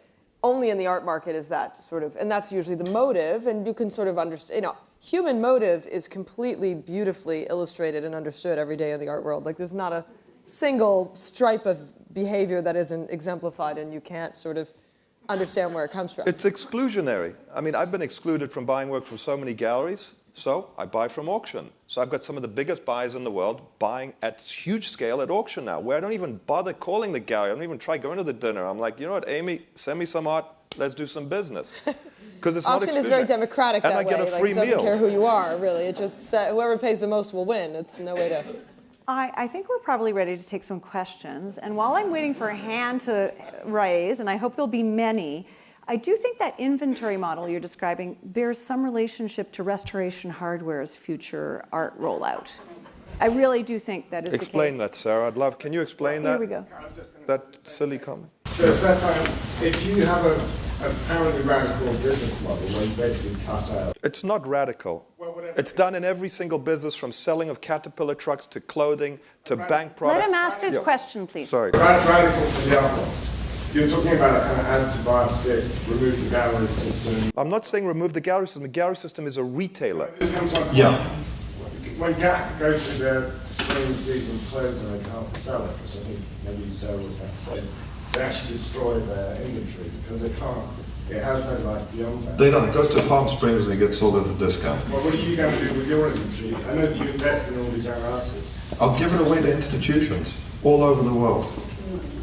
[SPEAKER 4] only in the art market is that sort of, and that's usually the motive, and you can sort of understand, human motive is completely beautifully illustrated and understood every day in the art world. Like there's not a single stripe of behavior that isn't exemplified, and you can't sort of understand where it comes from.
[SPEAKER 3] It's exclusionary. I mean, I've been excluded from buying work from so many galleries, so I buy from auction. So I've got some of the biggest buyers in the world buying at huge scale at auction now, where I don't even bother calling the gallery. I don't even try going to the dinner. I'm like, you know what, Amy, send me some art. Let's do some business. Because it's
[SPEAKER 4] Auction
[SPEAKER 3] not
[SPEAKER 4] is very democratic
[SPEAKER 3] and
[SPEAKER 4] that
[SPEAKER 3] I get
[SPEAKER 4] way.
[SPEAKER 3] a free
[SPEAKER 4] It doesn't
[SPEAKER 3] meal.
[SPEAKER 4] care who you are, really. It just whoever pays the most will win. It's no way to.
[SPEAKER 2] I think we're probably ready to take some questions. And while I'm waiting for a hand to raise, and I hope there'll be many, I do think that inventory model you're describing bears some relationship to Restoration Hardware's future art rollout. I really do think that is
[SPEAKER 3] Explain
[SPEAKER 2] the case.
[SPEAKER 3] that, Sarah. I'd love. Can you explain that?
[SPEAKER 2] Here we go.
[SPEAKER 3] That silly comment.
[SPEAKER 6] So, Stefan, if you have a apparently radical business model where you basically cut out...
[SPEAKER 3] It's not radical.
[SPEAKER 6] Well, whatever.
[SPEAKER 3] It's done in every single business, from selling of Caterpillar trucks to clothing to bank products.
[SPEAKER 2] Let him ask his
[SPEAKER 3] Yeah.
[SPEAKER 2] question, please.
[SPEAKER 3] Sorry.
[SPEAKER 6] Radical for the art world. You're talking about a kind of add to buy stick, remove the gallery system.
[SPEAKER 3] I'm not saying remove the gallery system. The gallery system is a retailer.
[SPEAKER 6] This comes on.
[SPEAKER 3] Yeah.
[SPEAKER 6] When Gap go to their spring season clothes and they can't sell it, which I think maybe Sarah was about to say, they actually destroy their inventory because they can't. It has no life beyond that.
[SPEAKER 3] They don't. It goes to Palm Springs and it gets sold at a discount.
[SPEAKER 6] Well, what are you going to do with your inventory? I know that you invest in all these young artists.
[SPEAKER 3] I'll give it away to institutions all over the world.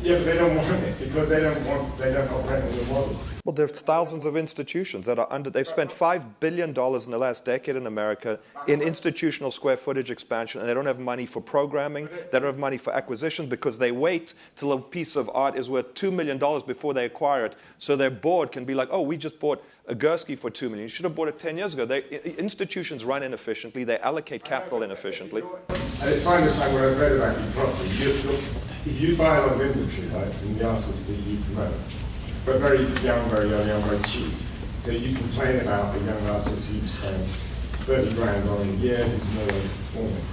[SPEAKER 6] Yeah, but they don't want it because they don't operate on your model.
[SPEAKER 3] Well, there's thousands of institutions that are under. They've spent $5 billion in the last decade in America in institutional square footage expansion, and they don't have money for programming. They don't have money for acquisition because they wait till a piece of art is worth $2 million before they acquire it, so their board can be like, oh, we just bought a Gursky for $2 million. You should have bought it 10 years ago. Institutions run inefficiently. They allocate capital inefficiently.
[SPEAKER 6] And if I understand what I've read about you properly, you buy a lot of inventory, right, from the artists that you promote, but very young, very early on, very cheap. So you complain about the young artist who spent 30 grand on a year who's no way performing.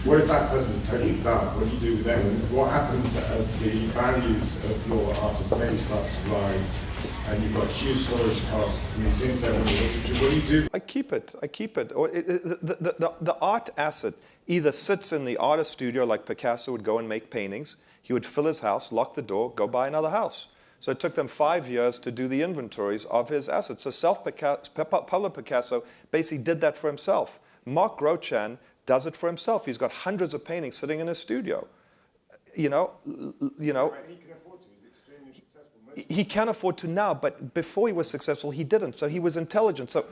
[SPEAKER 6] What if that person's totally dark? What do you do with them? And what happens as the values of your artists maybe starts to rise and you've got huge storage costs and it's in there, what do you do?
[SPEAKER 3] I keep it. Or the art asset either sits in the artist studio, like Picasso would go and make paintings. He would fill his house, lock the door, go buy another house. So it took them 5 years to do the inventories of his assets. So Pablo Picasso basically did that for himself. Mark Grochan does it for himself. He's got hundreds of paintings sitting in his studio. You know.
[SPEAKER 6] He can afford to. He's extremely successful.
[SPEAKER 3] He can afford to now, but before he was successful, he didn't. So he was intelligent. So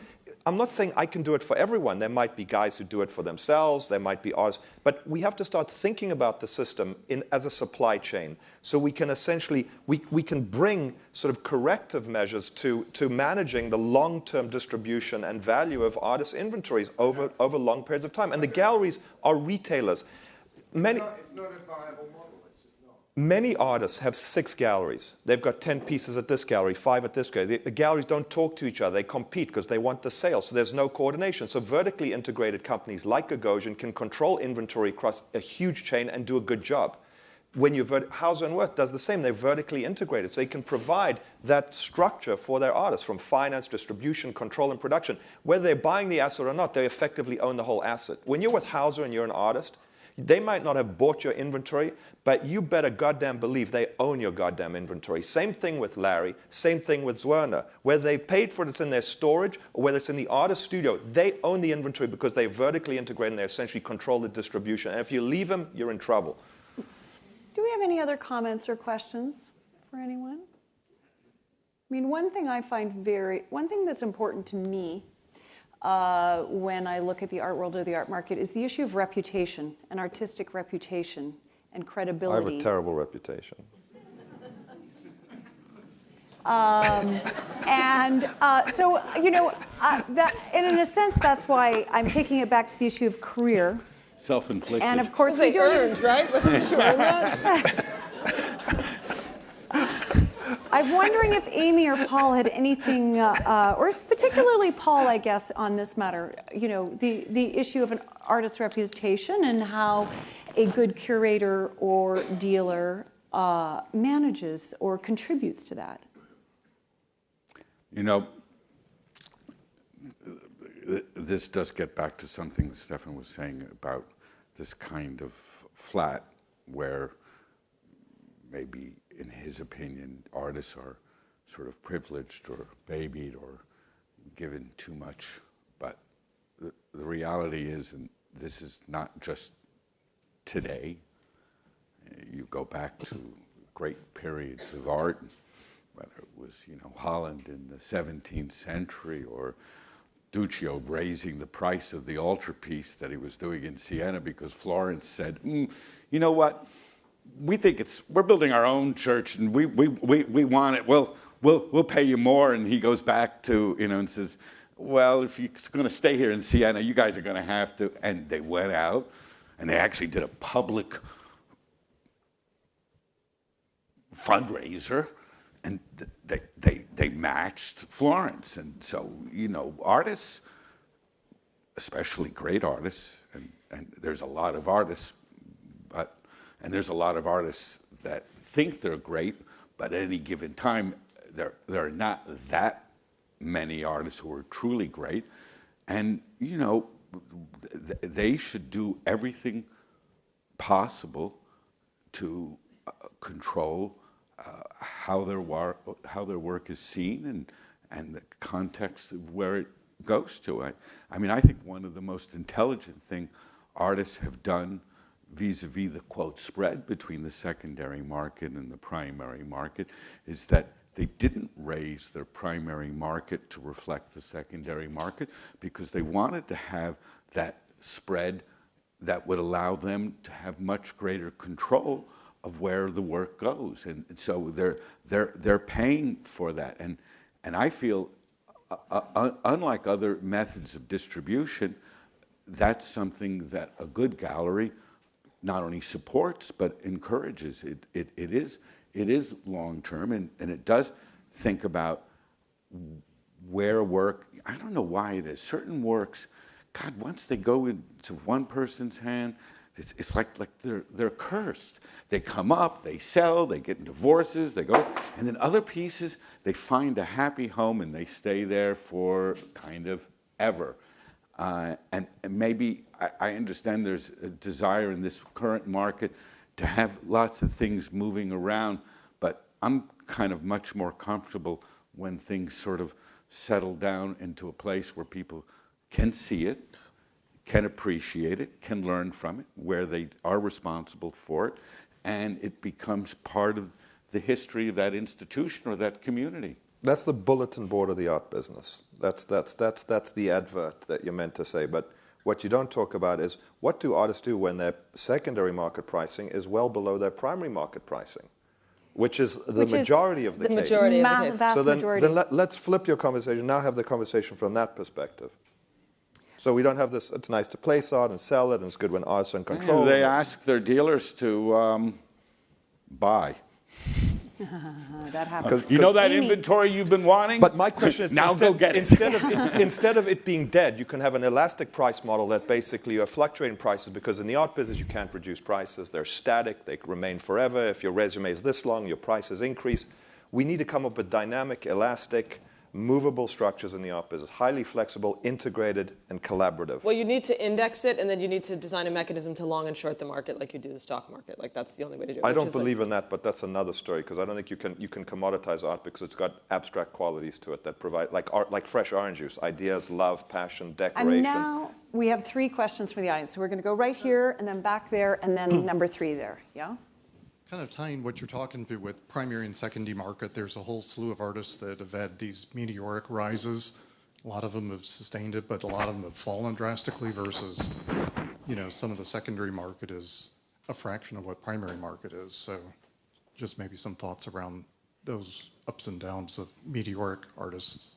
[SPEAKER 3] I'm not saying I can do it for everyone. There might be guys who do it for themselves. There might be artists. But we have to start thinking about the system as a supply chain. So we can essentially, we can bring sort of corrective measures to managing the long-term distribution and value of artists' inventories over long periods of time. And the galleries are retailers.
[SPEAKER 6] It's not a viable model.
[SPEAKER 3] Many artists have 6 galleries. They've got 10 pieces at this gallery, 5 at this gallery. The galleries don't talk to each other. They compete because they want the sale. So there's no coordination. So vertically integrated companies like Gagosian can control inventory across a huge chain and do a good job. When Hauser and Wirth does the same. They're vertically integrated. So they can provide that structure for their artists, from finance, distribution, control, and production. Whether they're buying the asset or not, they effectively own the whole asset. When you're with Hauser and you're an artist, They might not have bought your inventory, but you better goddamn believe they own your goddamn inventory. Same thing with Larry, same thing with Zwirner. Whether they've paid for it, it's in their storage, or whether it's in the artist studio, they own the inventory because they vertically integrate and they essentially control the distribution. And if you leave them, you're in trouble.
[SPEAKER 2] Do we have any other comments or questions for anyone? I mean, one thing that's important to me when I look at the art world or the art market is the issue of reputation and artistic reputation and credibility.
[SPEAKER 3] I have a terrible reputation.
[SPEAKER 2] So, you know, that, and in a sense, that's why I'm taking it back to the issue of career.
[SPEAKER 5] Self-inflicted.
[SPEAKER 2] And of course,
[SPEAKER 4] they earned, right? Wasn't it you earned that?
[SPEAKER 2] I'm wondering if Amy or Paul had anything, or particularly Paul, I guess, on this matter. You know, the issue of an artist's reputation and how a good curator or dealer manages or contributes to that.
[SPEAKER 5] You know, this does get back to something that Stefan was saying about this kind of flat where maybe, in his opinion, artists are sort of privileged or babied or given too much. But the reality is, and this is not just today, you go back to great periods of art, whether it was, you know, Holland in the 17th century or Duccio raising the price of the altarpiece that he was doing in Siena because Florence said, you know what, we think we're building our own church and we want it, we'll pay you more. And he goes back to, you know, and says, well, if you're going to stay here in Siena, you guys are going to have to. And they went out and they actually did a public fundraiser. And they matched Florence. And so, you know, artists, especially great artists, and there's a lot of artists, and there's a lot of artists that think they're great, but at any given time, there are not that many artists who are truly great. And, you know, they should do everything possible to control how their work is seen and the context of where it goes to. I mean, I think one of the most intelligent thing artists have done vis-a-vis the, quote, spread between the secondary market and the primary market is that they didn't raise their primary market to reflect the secondary market because they wanted to have that spread that would allow them to have much greater control of where the work goes, and so they're paying for that, and I feel, unlike other methods of distribution, that's something that a good gallery not only supports but encourages. It is long term, and it does think about where work. I don't know why it is. Certain works, God, once they go into one person's hand, it's like they're cursed. They come up, they sell, they get divorces, they go, and then other pieces, they find a happy home and they stay there for kind of ever. And maybe I understand there's a desire in this current market to have lots of things moving around, but I'm kind of much more comfortable when things sort of settle down into a place where people can see it, can appreciate it, can learn from it, where they are responsible for it, and it becomes part of the history of that institution or that community.
[SPEAKER 3] That's the bulletin board of the art business. That's the advert that you're meant to say. But what you don't talk about is what do artists do when their secondary market pricing is well below their primary market pricing, which is the majority of the case.
[SPEAKER 4] Majority of the case.
[SPEAKER 3] So then let's flip your conversation. Now have the conversation from that perspective. So we don't have this, it's nice to place art and sell it, and it's good when artists are in control.
[SPEAKER 5] And they ask their dealers to buy.
[SPEAKER 2] That happens.
[SPEAKER 5] You know that inventory you've been wanting?
[SPEAKER 3] But my question is,
[SPEAKER 5] now go get it.
[SPEAKER 3] Instead of it being dead, you can have an elastic price model that basically you have fluctuating prices, because in the art business you can't reduce prices. They're static, they remain forever. If your resume is this long, your prices increase. We need to come up with dynamic, elastic movable structures in the art business, highly flexible, integrated, and collaborative.
[SPEAKER 4] Well, you need to index it, and then you need to design a mechanism to long and short the market like you do the stock market. Like that's the only way to do it.
[SPEAKER 3] I don't believe in that, but that's another story, because I don't think you can commoditize art because it's got abstract qualities to it that provide, like art, like fresh orange juice, ideas, love, passion, decoration.
[SPEAKER 2] And now we have 3 questions from the audience. So we're going to go right here, and then back there, and then number 3 there. Yeah?
[SPEAKER 7] Kind of tying what you're talking to with primary and secondary market, there's a whole slew of artists that have had these meteoric rises. A lot of them have sustained it, but a lot of them have fallen drastically versus, some of the secondary market is a fraction of what primary market is. So just maybe some thoughts around those ups and downs of meteoric artists.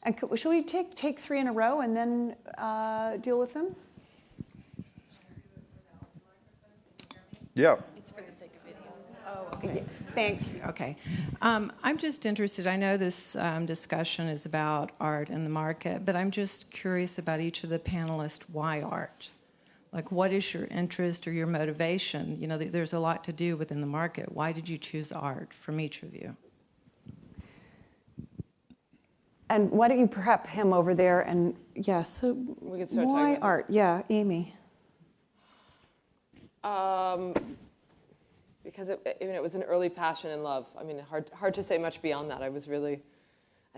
[SPEAKER 2] And should we take 3 in a row and then deal with them?
[SPEAKER 3] Yeah.
[SPEAKER 4] It's for the sake of video.
[SPEAKER 2] Oh, okay. Thanks.
[SPEAKER 8] Okay. I'm just interested. I know this discussion is about art and the market, but I'm just curious about each of the panelists. Why art? Like, what is your interest or your motivation? There's a lot to do within the market. Why did you choose art from each of you?
[SPEAKER 2] And why don't you prep him over there? And yeah, so
[SPEAKER 4] We can start
[SPEAKER 2] why
[SPEAKER 4] talking
[SPEAKER 2] art? Yeah, Amy.
[SPEAKER 4] Because it was an early passion and love. I mean, hard to say much beyond that. I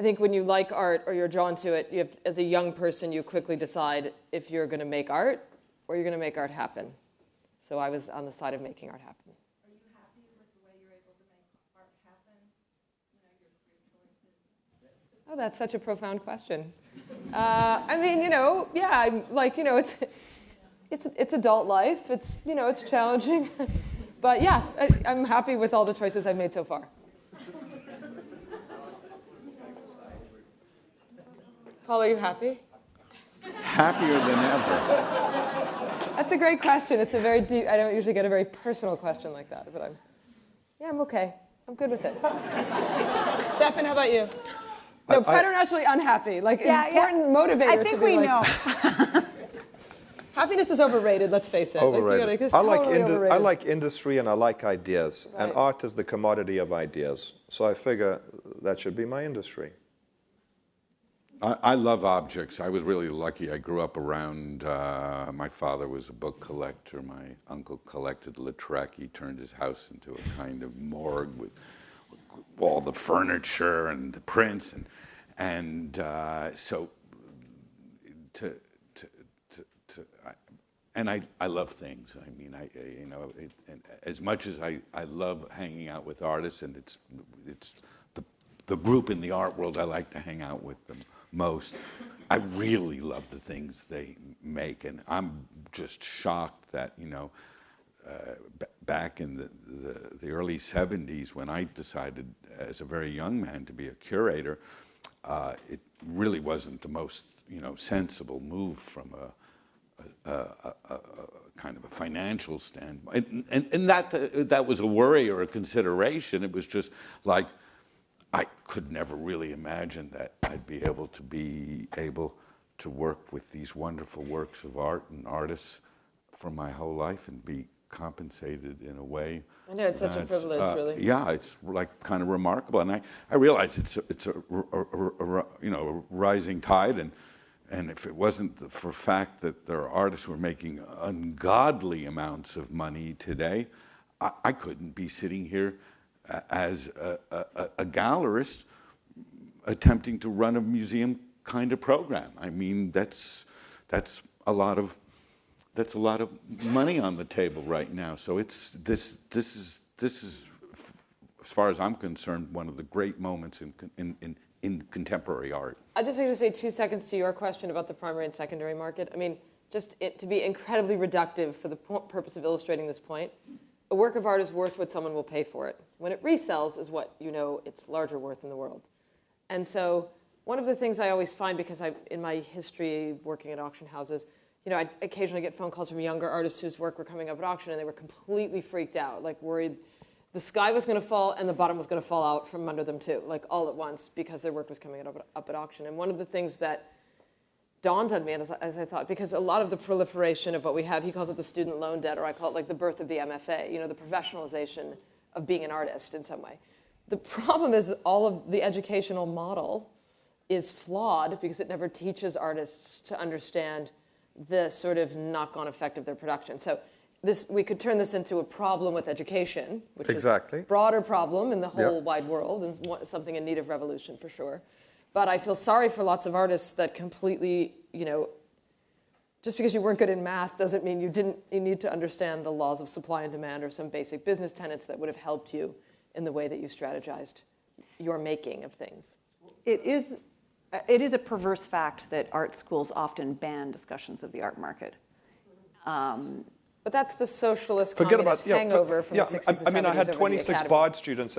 [SPEAKER 4] think when you like art or you're drawn to it, as a young person, you quickly decide if you're going to make art or you're going to make art happen. So I was on the side of making art happen.
[SPEAKER 8] Are you happy with the way you're able to make art happen? Your career choices?
[SPEAKER 4] Oh, that's such a profound question. It's adult life. It's challenging. But yeah, I'm happy with all the choices I've made so far. Paul, are you happy?
[SPEAKER 5] Happier than ever.
[SPEAKER 4] That's a great question. It's a very deep, I don't usually get a very personal question like that, but I'm okay. I'm good with it. Stefan, how about you? No, preternaturally unhappy. Important motivator.
[SPEAKER 2] I think we know.
[SPEAKER 4] Happiness is overrated, let's face it.
[SPEAKER 3] Overrated.
[SPEAKER 4] Overrated.
[SPEAKER 3] I like industry and I like ideas.
[SPEAKER 4] Right.
[SPEAKER 3] And art is the commodity of ideas. So I figure that should be my industry.
[SPEAKER 5] I love objects. I was really lucky. I grew up around, my father was a book collector. My uncle collected Lautrec. He turned his house into a kind of morgue with all the furniture and the prints. I love things. I mean, and as much as I love hanging out with artists, and it's the group in the art world I like to hang out with them most. I really love the things they make, and I'm just shocked that back in the early 70s when I decided as a very young man to be a curator, it really wasn't the most sensible move from a kind of a financial standpoint, and that was a worry or a consideration. It was just like I could never really imagine that I'd be able to work with these wonderful works of art and artists for my whole life and be compensated in a way.
[SPEAKER 4] I know, it's such a privilege, really.
[SPEAKER 5] Yeah, it's like kind of remarkable, and I realize it's a rising tide, and if it wasn't for the fact that there are artists who are making ungodly amounts of money today, I couldn't be sitting here as a gallerist attempting to run a museum kind of program. I mean, that's a lot of money on the table right now. So this is as far as I'm concerned, one of the great moments in contemporary art.
[SPEAKER 4] I just have to say 2 seconds to your question about the primary and secondary market. I mean, to be incredibly reductive for the purpose of illustrating this point, a work of art is worth what someone will pay for it. When it resells is what its larger worth in the world. And so one of the things I always find, because in my history working at auction houses, I'd occasionally get phone calls from younger artists whose work were coming up at auction, and they were completely freaked out, like worried the sky was going to fall and the bottom was going to fall out from under them too, like all at once, because their work was coming up at auction. And one of the things that dawned on me as I thought, because a lot of the proliferation of what we have, he calls it the student loan debt, or I call it like the birth of the MFA, the professionalization of being an artist in some way. The problem is that all of the educational model is flawed because it never teaches artists to understand the sort of knock-on effect of their production. So we could turn this into a problem with education, which is a broader problem in the whole wide world and something in need of revolution for sure. But I feel sorry for lots of artists that completely, just because you weren't good in math doesn't mean you need to understand the laws of supply and demand or some basic business tenets that would have helped you in the way that you strategized your making of things.
[SPEAKER 2] It is a perverse fact that art schools often ban discussions of the art market.
[SPEAKER 4] But that's the socialist communist hangover from the 60s and 70s.
[SPEAKER 3] I mean, I had 26 Bard students,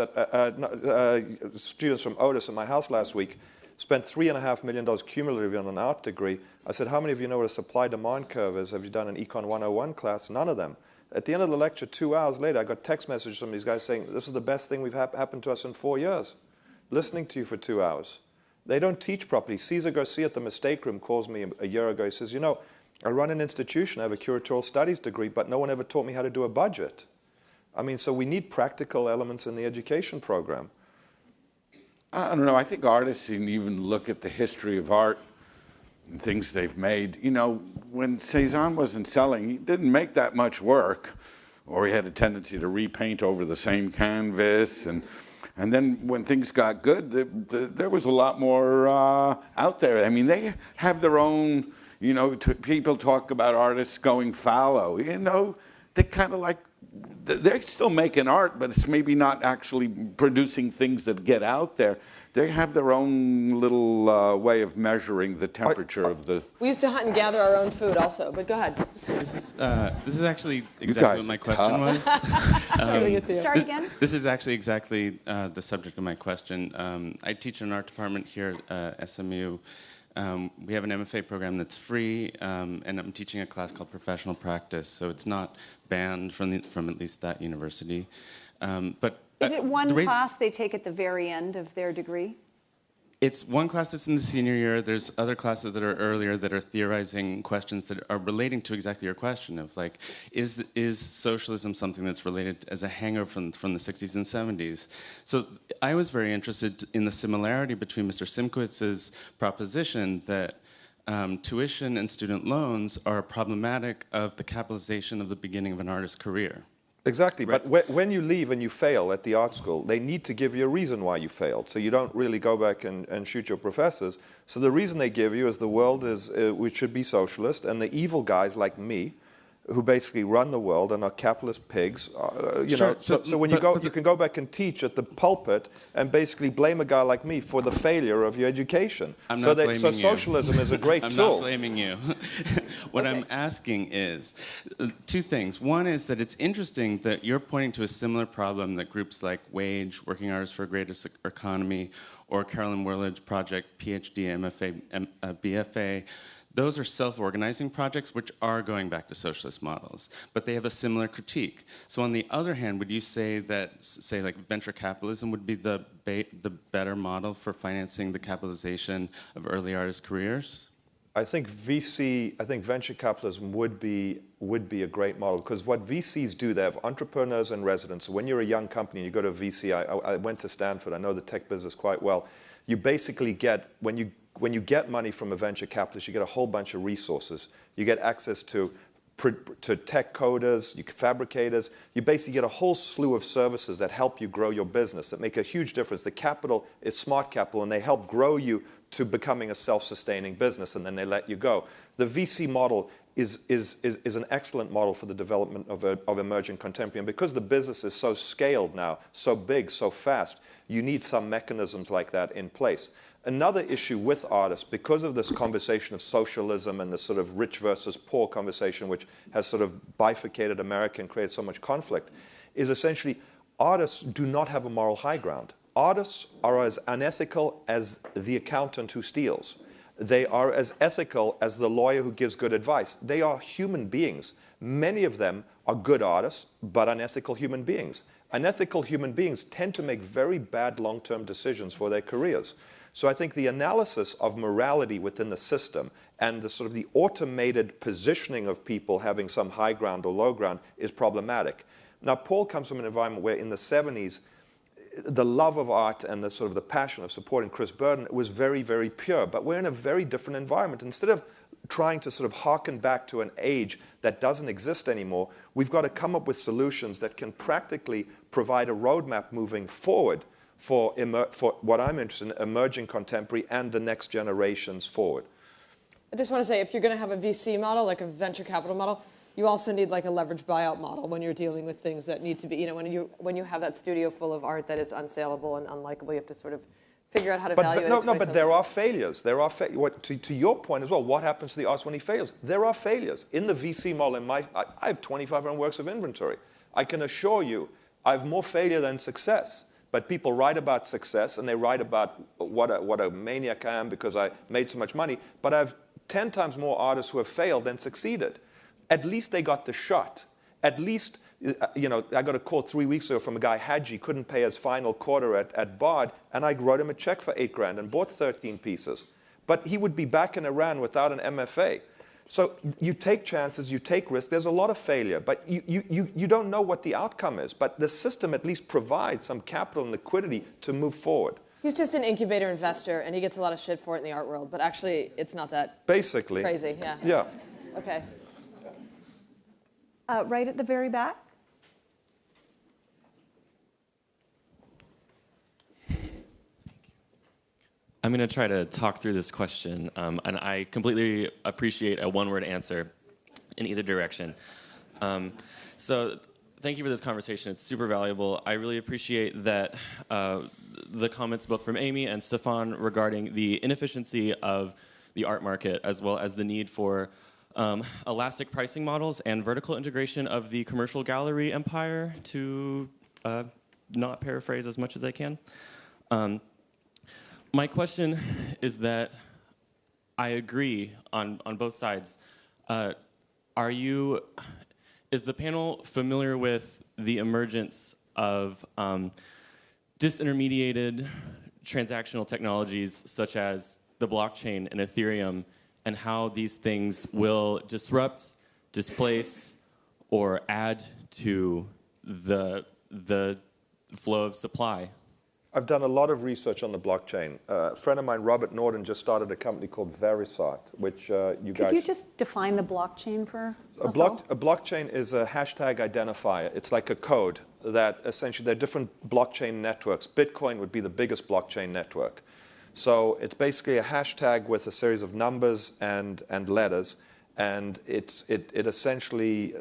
[SPEAKER 3] students from Otis at my house last week, spent $3.5 million cumulatively on an art degree. I said, how many of you know what a supply-demand curve is? Have you done an Econ 101 class? None of them. At the end of the lecture, 2 hours later, I got text messages from these guys saying, this is the best thing we've happened to us in 4 years, listening to you for 2 hours. They don't teach properly. Cesar Garcia at the Mistake Room calls me a year ago. He says, I run an institution. I have a curatorial studies degree, but no one ever taught me how to do a budget. I mean, so we need practical elements in the education program.
[SPEAKER 5] I don't know. I think artists can even look at the history of art and things they've made. When Cézanne wasn't selling, he didn't make that much work, or he had a tendency to repaint over the same canvas. And then when things got good, there was a lot more out there. I mean, they have their own, people talk about artists going fallow. They kind of like, they're still making art, but it's maybe not actually producing things that get out there. They have their own little way of measuring the temperature of the...
[SPEAKER 4] We used to hunt and gather our own food also, but go ahead.
[SPEAKER 9] This is actually exactly what my question was.
[SPEAKER 2] Start again.
[SPEAKER 9] This is actually exactly the subject of my question. I teach in an art department here at SMU. We have an MFA program that's free, and I'm teaching a class called Professional Practice, so it's not banned from at least that university. But
[SPEAKER 2] is it one class they take at the very end of their degree?
[SPEAKER 9] It's one class that's in the senior year. There's other classes that are earlier that are theorizing questions that are relating to exactly your question of like, is socialism something that's related as a hangover from the 60s and 70s? So I was very interested in the similarity between Mr. Simchowitz's proposition that tuition and student loans are problematic of the capitalization of the beginning of an artist's career.
[SPEAKER 3] Exactly,
[SPEAKER 9] right.
[SPEAKER 3] But when you leave and you fail at the art school, they need to give you a reason why you failed. So you don't really go back and shoot your professors. So the reason they give you is the world is, we should be socialist, and the evil guys like me, who basically run the world and are capitalist pigs, So when you can go back and teach at the pulpit and basically blame a guy like me for the failure of your education. So socialism is a great tool.
[SPEAKER 9] I'm not blaming you. What I'm asking is two things. One is that it's interesting that you're pointing to a similar problem that groups like WAGE, Working Artists for a Greater Economy, or Carolyn Whirlidge Project, PhD, MFA, BFA, those are self-organizing projects which are going back to socialist models, but they have a similar critique. So on the other hand, would you say that, say, like venture capitalism would be the better model for financing the capitalization of early artist careers?
[SPEAKER 3] I think venture capitalism would be a great model, because what VCs do, they have entrepreneurs in residence. So when you're a young company and you go to a VC, I went to Stanford, I know the tech business quite well. You basically get, when you get money from a venture capitalist, you get a whole bunch of resources. You get access to tech coders, fabricators. You basically get a whole slew of services that help you grow your business, that make a huge difference. The capital is smart capital, and they help grow you to becoming a self-sustaining business, and then they let you go. The VC model is an excellent model for the development of emerging contemporary. And because the business is so scaled now, so big, so fast, you need some mechanisms like that in place. Another issue with artists, because of this conversation of socialism and this sort of rich versus poor conversation, which has sort of bifurcated America and created so much conflict, is essentially artists do not have a moral high ground. Artists are as unethical as the accountant who steals. They are as ethical as the lawyer who gives good advice. They are human beings. Many of them are good artists, but unethical human beings. Unethical human beings tend to make very bad long-term decisions for their careers. So I think the analysis of morality within the system and the sort of the automated positioning of people having some high ground or low ground is problematic. Now, Paul comes from an environment where in the 70s, the love of art and the sort of the passion of supporting Chris Burden was very, very pure. But we're in a very different environment. Instead of trying to sort of harken back to an age that doesn't exist anymore, we've got to come up with solutions that can practically provide a roadmap moving forward for what I'm interested in, emerging contemporary and the next generations forward.
[SPEAKER 4] I just want to say, if you're going to have a VC model, like a venture capital model, you also need like a leveraged buyout model when you're dealing with things that need to be, when you have that studio full of art that is unsaleable and unlikable, you have to sort of figure out how to value it.
[SPEAKER 3] No, but there are failures. There are to your point as well. What happens to the artist when he fails? There are failures in the VC model. I have 2,500 works of inventory. I can assure you, I have more failure than success. But people write about success and they write about what a maniac I am because I made so much money. But I have 10 times more artists who have failed than succeeded. At least they got the shot. At least, I got a call 3 weeks ago from a guy, Hadji, couldn't pay his final quarter at Bard, and I wrote him a check for $8,000 and bought 13 pieces. But he would be back in Iran without an MFA. So you take chances, you take risks. There's a lot of failure, but you don't know what the outcome is. But the system at least provides some capital and liquidity to move forward.
[SPEAKER 4] He's just an incubator investor, and he gets a lot of shit for it in the art world. But actually, it's not that
[SPEAKER 3] basically
[SPEAKER 4] crazy. Yeah.
[SPEAKER 3] Yeah.
[SPEAKER 4] Okay.
[SPEAKER 2] Right at the very back.
[SPEAKER 10] I'm going to try to talk through this question, and I completely appreciate a one-word answer in either direction. So thank you for this conversation. It's super valuable. I really appreciate that the comments both from Amy and Stefan regarding the inefficiency of the art market, as well as the need for elastic pricing models and vertical integration of the commercial gallery empire, to not paraphrase as much as I can. My question is that I agree on both sides. Is the panel familiar with the emergence of disintermediated transactional technologies such as the blockchain and Ethereum, and how these things will disrupt, displace, or add to the flow of supply?
[SPEAKER 3] I've done a lot of research on the blockchain. A friend of mine, Robert Norden, just started a company called Verisart, which you guys...
[SPEAKER 2] Could you just define the blockchain for us all?
[SPEAKER 3] A blockchain is a hashtag identifier. It's like a code that essentially, there are different blockchain networks. Bitcoin would be the biggest blockchain network. So it's basically a hashtag with a series of numbers and letters, and it essentially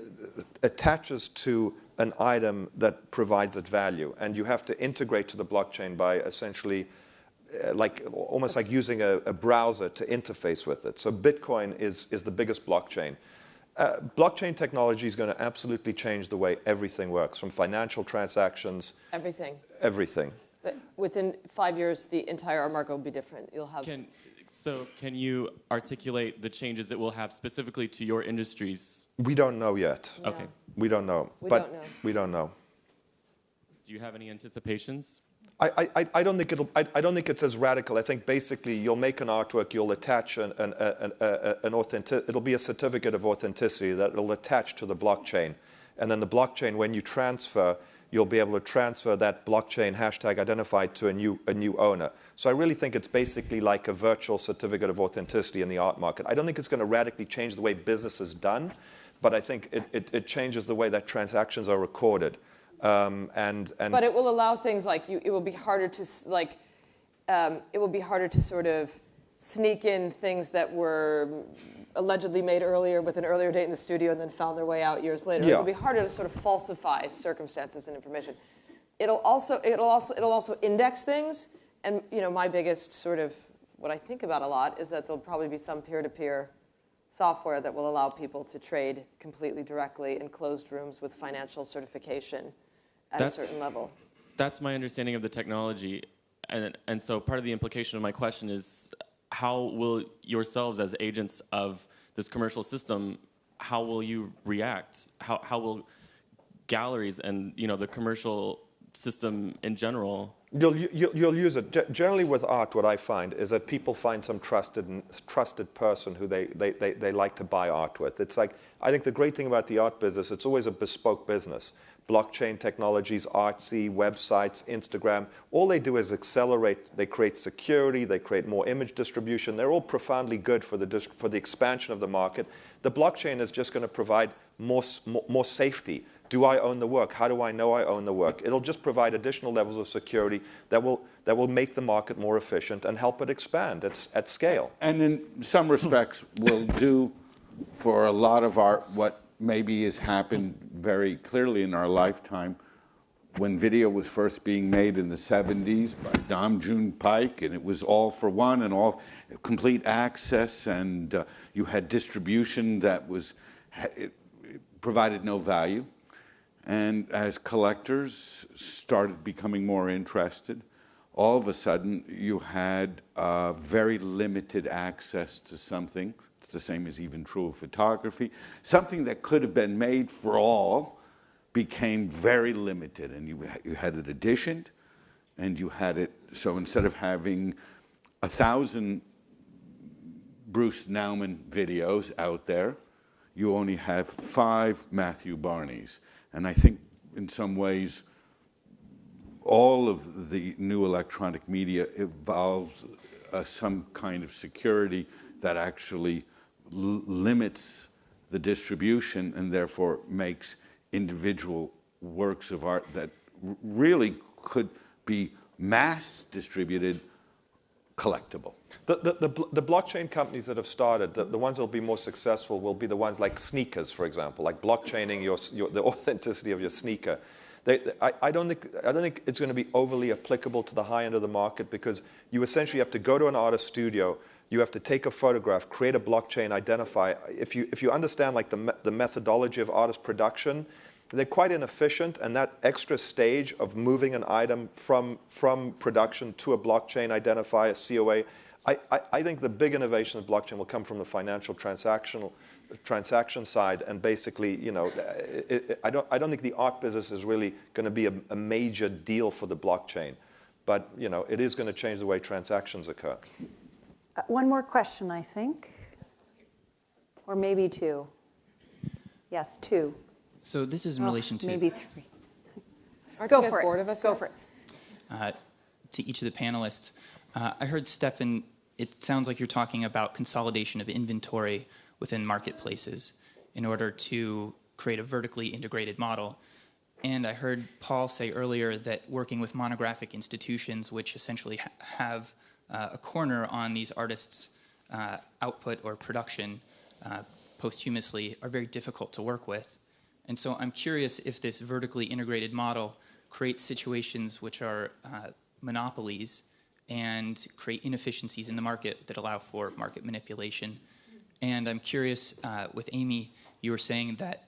[SPEAKER 3] attaches to an item that provides it value, and you have to integrate to the blockchain by essentially almost like using a browser to interface with it. So Bitcoin is the biggest blockchain. Blockchain technology is going to absolutely change the way everything works, from financial transactions. Everything.
[SPEAKER 4] But within 5 years, the entire art market will be different. You'll have.
[SPEAKER 10] Can you articulate the changes it will have specifically to your industries?
[SPEAKER 3] We don't know yet.
[SPEAKER 10] Yeah. Okay.
[SPEAKER 3] We don't know. We don't know.
[SPEAKER 10] Do you have any anticipations?
[SPEAKER 3] I don't think it's as radical. I think basically you'll make an artwork, you'll attach an authentic. It'll be a certificate of authenticity that will attach to the blockchain, and then the blockchain, when you transfer, you'll be able to transfer that blockchain hashtag identified to a new owner. So I really think it's basically like a virtual certificate of authenticity in the art market. I don't think it's going to radically change the way business is done, but I think it changes the way that transactions are recorded. But
[SPEAKER 4] it will allow things like it will be harder to sort of sneak in things that were allegedly made earlier with an earlier date in the studio and then found their way out years later. Yeah. It'll be harder to sort of falsify circumstances and information. It'll also index things, and my biggest sort of what I think about a lot is that there'll probably be some peer-to-peer software that will allow people to trade completely directly in closed rooms with financial certification at a certain level.
[SPEAKER 10] That's my understanding of the technology, and so part of the implication of my question is, how will yourselves as agents of this commercial system, how will you react? How will galleries and the commercial system in general?
[SPEAKER 3] You'll use it. Generally with art, what I find is that people find some trusted person who they like to buy art with. It's like, I think the great thing about the art business, it's always a bespoke business. blockchain technologies, Artsy, websites, Instagram. All they do is accelerate. They create security. They create more image distribution. They're all profoundly good for the expansion of the market. The blockchain is just going to provide more safety. Do I own the work? How do I know I own the work? It'll just provide additional levels of security that will make the market more efficient and help it expand at scale.
[SPEAKER 5] And in some respects will do for a lot of art what maybe has happened very clearly in our lifetime when video was first being made in the 70s by Dom June Pike, and it was all for one and all complete access, and you had distribution that it provided no value. And as collectors started becoming more interested, all of a sudden you had very limited access to something. It's the same is even true of photography. Something that could have been made for all became very limited, and you had it editioned, and you had it, so instead of having 1,000 Bruce Nauman videos out there, you only have 5 Matthew Barneys. And I think in some ways, all of the new electronic media involves some kind of security that actually limits the distribution and therefore makes individual works of art that really could be mass distributed collectible.
[SPEAKER 3] The blockchain companies that have started, the ones that will be more successful will be the ones like sneakers, for example, like blockchaining the authenticity of your sneaker. I don't think it's going to be overly applicable to the high end of the market because you essentially have to go to an artist studio, you have to take a photograph, create a blockchain, identify. If you understand like the methodology of artist production, they're quite inefficient, and that extra stage of moving an item from production to a blockchain, identify a COA, I think the big innovation of blockchain will come from the financial transaction side, and basically, I don't think the art business is really going to be a major deal for the blockchain, but it is going to change the way transactions occur.
[SPEAKER 2] One more question, I think, or maybe 2. Yes, 2.
[SPEAKER 11] So this is in relation to...
[SPEAKER 2] Maybe 3.
[SPEAKER 4] Aren't you guys bored of us?
[SPEAKER 2] Go for it.
[SPEAKER 11] To each of the panelists. I heard, Stefan, it sounds like you're talking about consolidation of inventory within marketplaces in order to create a vertically integrated model. And I heard Paul say earlier that working with monographic institutions, which essentially have a corner on these artists' output or production posthumously, are very difficult to work with. And so I'm curious if this vertically integrated model creates situations which are monopolies and create inefficiencies in the market that allow for market manipulation. And I'm curious, with Amy, you were saying that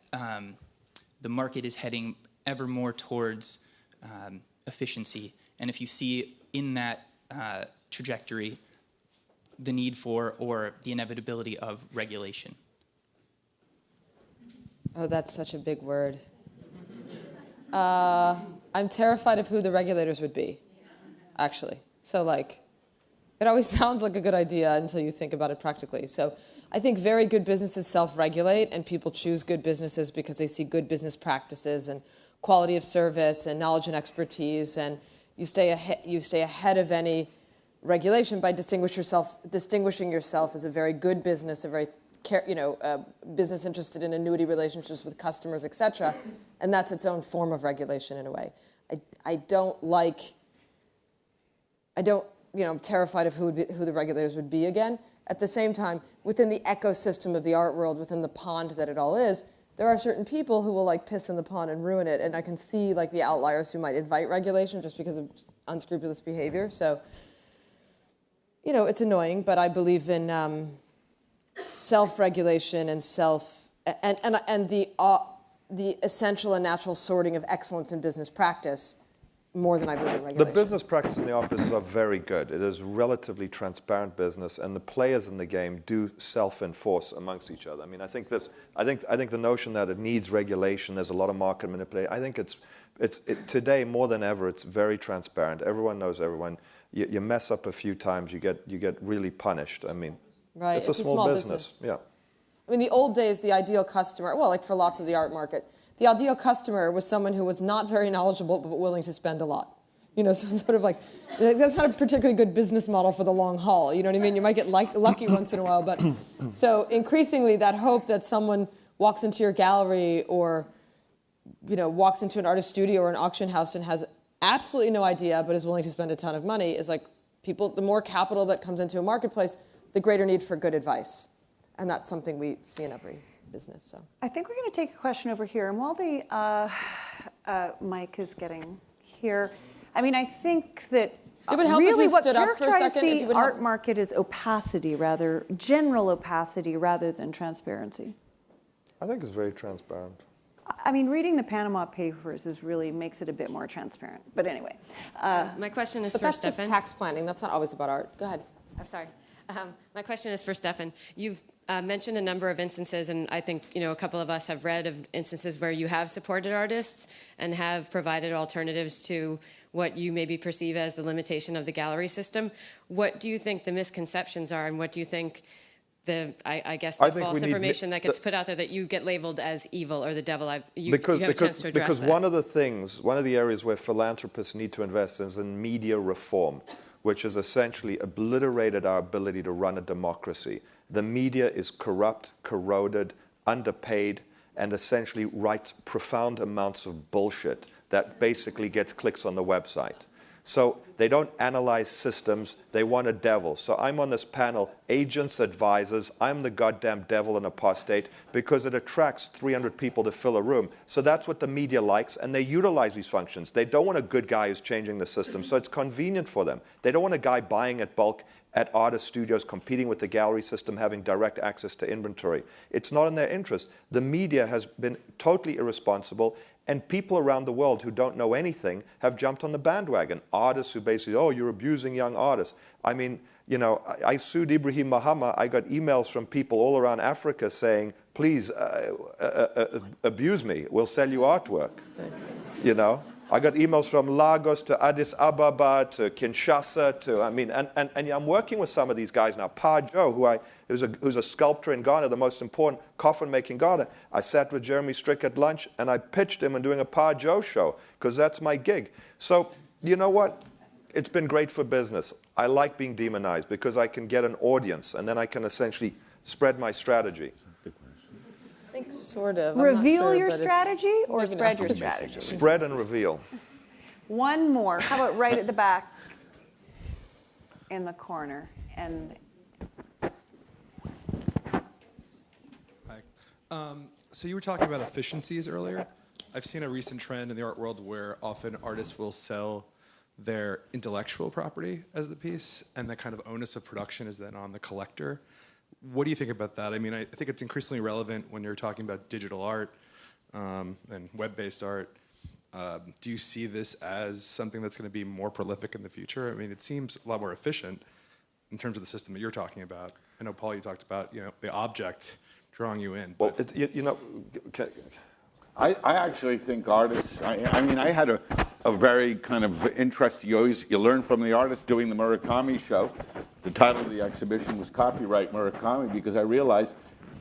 [SPEAKER 11] the market is heading ever more towards efficiency. And if you see in that trajectory the need for or the inevitability of regulation.
[SPEAKER 4] Oh, that's such a big word. I'm terrified of who the regulators would be, actually. So, it always sounds like a good idea until you think about it practically. So I think very good businesses self-regulate, and people choose good businesses because they see good business practices and quality of service and knowledge and expertise, and you stay ahead of any regulation by distinguishing yourself as a very good business, a very business interested in annuity relationships with customers, etc. And that's its own form of regulation in a way. I'm terrified of who the regulators would be again. At the same time, within the ecosystem of the art world, within the pond that it all is, there are certain people who will piss in the pond and ruin it, and I can see the outliers who might invite regulation just because of unscrupulous behavior. So, it's annoying, but I believe in self-regulation and the essential and natural sorting of excellence in business practice more than I believe in regulation.
[SPEAKER 3] The business practice in the art business are very good. It is relatively transparent business, and the players in the game do self-enforce amongst each other. I mean, I think the notion that it needs regulation, there's a lot of market manipulation. I think today more than ever, it's very transparent. Everyone knows everyone. You mess up a few times, you get really punished. I mean,
[SPEAKER 4] right.
[SPEAKER 3] It's a small business. Yeah.
[SPEAKER 4] I mean, the old days, the ideal customer, for lots of the art market, the ideal customer was someone who was not very knowledgeable but willing to spend a lot. So it's sort of like, that's not a particularly good business model for the long haul. You know what I mean? You might get lucky once in a while, but so increasingly that hope that someone walks into your gallery or, walks into an artist studio or an auction house and has absolutely no idea but is willing to spend a ton of money is like the more capital that comes into a marketplace, the greater need for good advice. And that's something we see in every business. So
[SPEAKER 2] I think we're going to take a question over here. And while the mic is getting here, I think that really what characterizes the art market is general opacity rather than transparency.
[SPEAKER 3] I think it's very transparent.
[SPEAKER 2] Reading the Panama Papers makes it a bit more transparent. But anyway.
[SPEAKER 12] My question is
[SPEAKER 4] but
[SPEAKER 12] for
[SPEAKER 4] that's
[SPEAKER 12] Stefan.
[SPEAKER 4] Just tax planning. That's not always about art. Go ahead.
[SPEAKER 12] I'm sorry. My question is for Stefan. You've mentioned a number of instances, and I think a couple of us have read of instances where you have supported artists and have provided alternatives to what you maybe perceive as the limitation of the gallery system. What do you think the misconceptions are, and what do you think the false information that gets put out there that you get labeled as evil or the devil? You have a chance to address that.
[SPEAKER 3] One of the areas where philanthropists need to invest is in media reform, which has essentially obliterated our ability to run a democracy. The media is corrupt, corroded, underpaid, and essentially writes profound amounts of bullshit that basically gets clicks on the website. So they don't analyze systems, they want a devil. So I'm on this panel, agents, advisors, I'm the goddamn devil and apostate because it attracts 300 people to fill a room. So that's what the media likes, and they utilize these functions. They don't want a good guy who's changing the system, so it's convenient for them. They don't want a guy buying at bulk at artist studios, competing with the gallery system, having direct access to inventory. It's not in their interest. The media has been totally irresponsible, and people around the world who don't know anything have jumped on the bandwagon. Artists who basically, oh, you're abusing young artists. I sued Ibrahim Mahama. I got emails from people all around Africa saying, please abuse me. We'll sell you artwork. I got emails from Lagos to Addis Ababa to Kinshasa and I'm working with some of these guys now. Pa Joe, who's a sculptor in Ghana, the most important coffin making Ghana. I sat with Jeremy Strick at lunch and I pitched him on doing a Pa Joe show because that's my gig. So you know what? It's been great for business. I like being demonized because I can get an audience and then I can essentially spread my strategy.
[SPEAKER 4] I think sort of.
[SPEAKER 2] Reveal your strategy or spread your strategy?
[SPEAKER 3] Spread and reveal.
[SPEAKER 2] One more. How about right at the back in the corner? And
[SPEAKER 13] hi. So you were talking about efficiencies earlier. I've seen a recent trend in the art world where often artists will sell their intellectual property as the piece, and the kind of onus of production is then on the collector. What do you think about that? I think it's increasingly relevant when you're talking about digital art and web-based art. Do you see this as something that's going to be more prolific in the future? It seems a lot more efficient in terms of the system that you're talking about. I know, Paul, you talked about the object drawing you in.
[SPEAKER 3] Well,
[SPEAKER 5] I actually think artists, I had a very kind of interest, you learn from the artist doing the Murakami show. The title of the exhibition was Copyright Murakami because I realized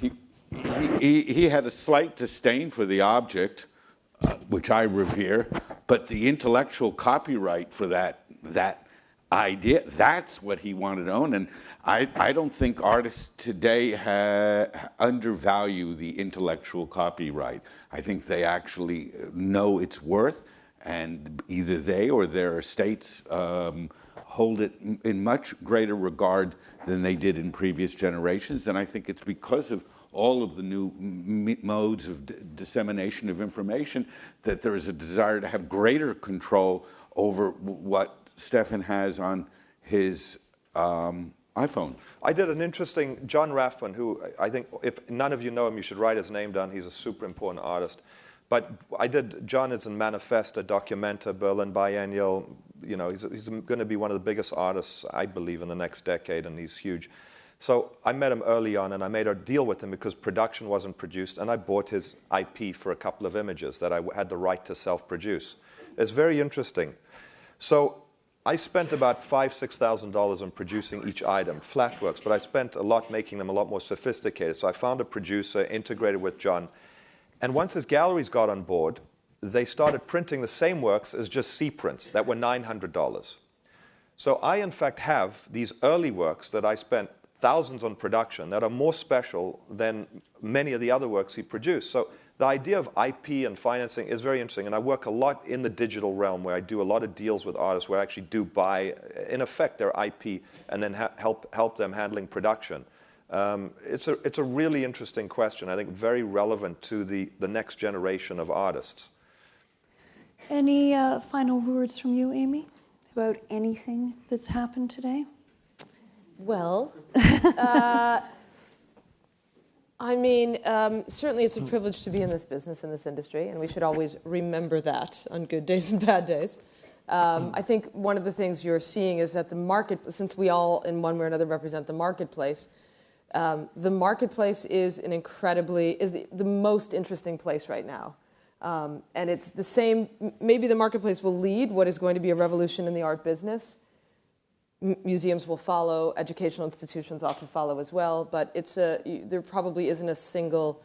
[SPEAKER 5] he had a slight disdain for the object, which I revere, but the intellectual copyright for that idea, that's what he wanted to own. And I don't think artists today undervalue the intellectual copyright. I think they actually know its worth, and either they or their estates hold it in much greater regard than they did in previous generations. And I think it's because of all of the new modes of dissemination of information that there is a desire to have greater control over what Stefan has on his iPhone.
[SPEAKER 3] I did an interesting, John Raffman, who I think if none of you know him, you should write his name down. He's a super important artist. But John is in Manifesta, Documenta, Berlin Biennial. He's going to be one of the biggest artists, I believe, in the next decade, and he's huge. So I met him early on, and I made a deal with him because production wasn't produced, and I bought his IP for a couple of images that I had the right to self-produce. It's very interesting. So I spent about $5,000, $6,000 on producing each item, flat works, but I spent a lot making them a lot more sophisticated. So I found a producer, integrated with John, And once his galleries got on board, they started printing the same works as just C prints that were $900. So I, in fact, have these early works that I spent thousands on production that are more special than many of the other works he produced. So the idea of IP and financing is very interesting, and I work a lot in the digital realm where I do a lot of deals with artists where I actually do buy, in effect, their IP and then help them handling production. It's a really interesting question, I think very relevant to the next generation of artists.
[SPEAKER 2] Any final words from you, Amy, about anything that's happened today?
[SPEAKER 4] Well, I mean, certainly it's a privilege to be in this business, in this industry, and we should always remember that on good days and bad days. I think one of the things you're seeing is that the market, since we all in one way or another represent the marketplace is the most interesting place right now. And it's the same, maybe the marketplace will lead what is going to be a revolution in the art business. Museums will follow, educational institutions ought to follow as well, but there probably isn't a single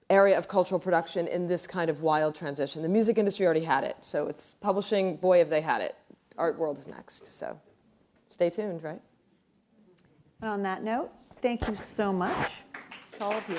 [SPEAKER 4] area of cultural production in this kind of wild transition. The music industry already had it, so it's publishing, boy, have they had it. Art world is next, so stay tuned, right?
[SPEAKER 2] And on that note, thank you so much to all of you.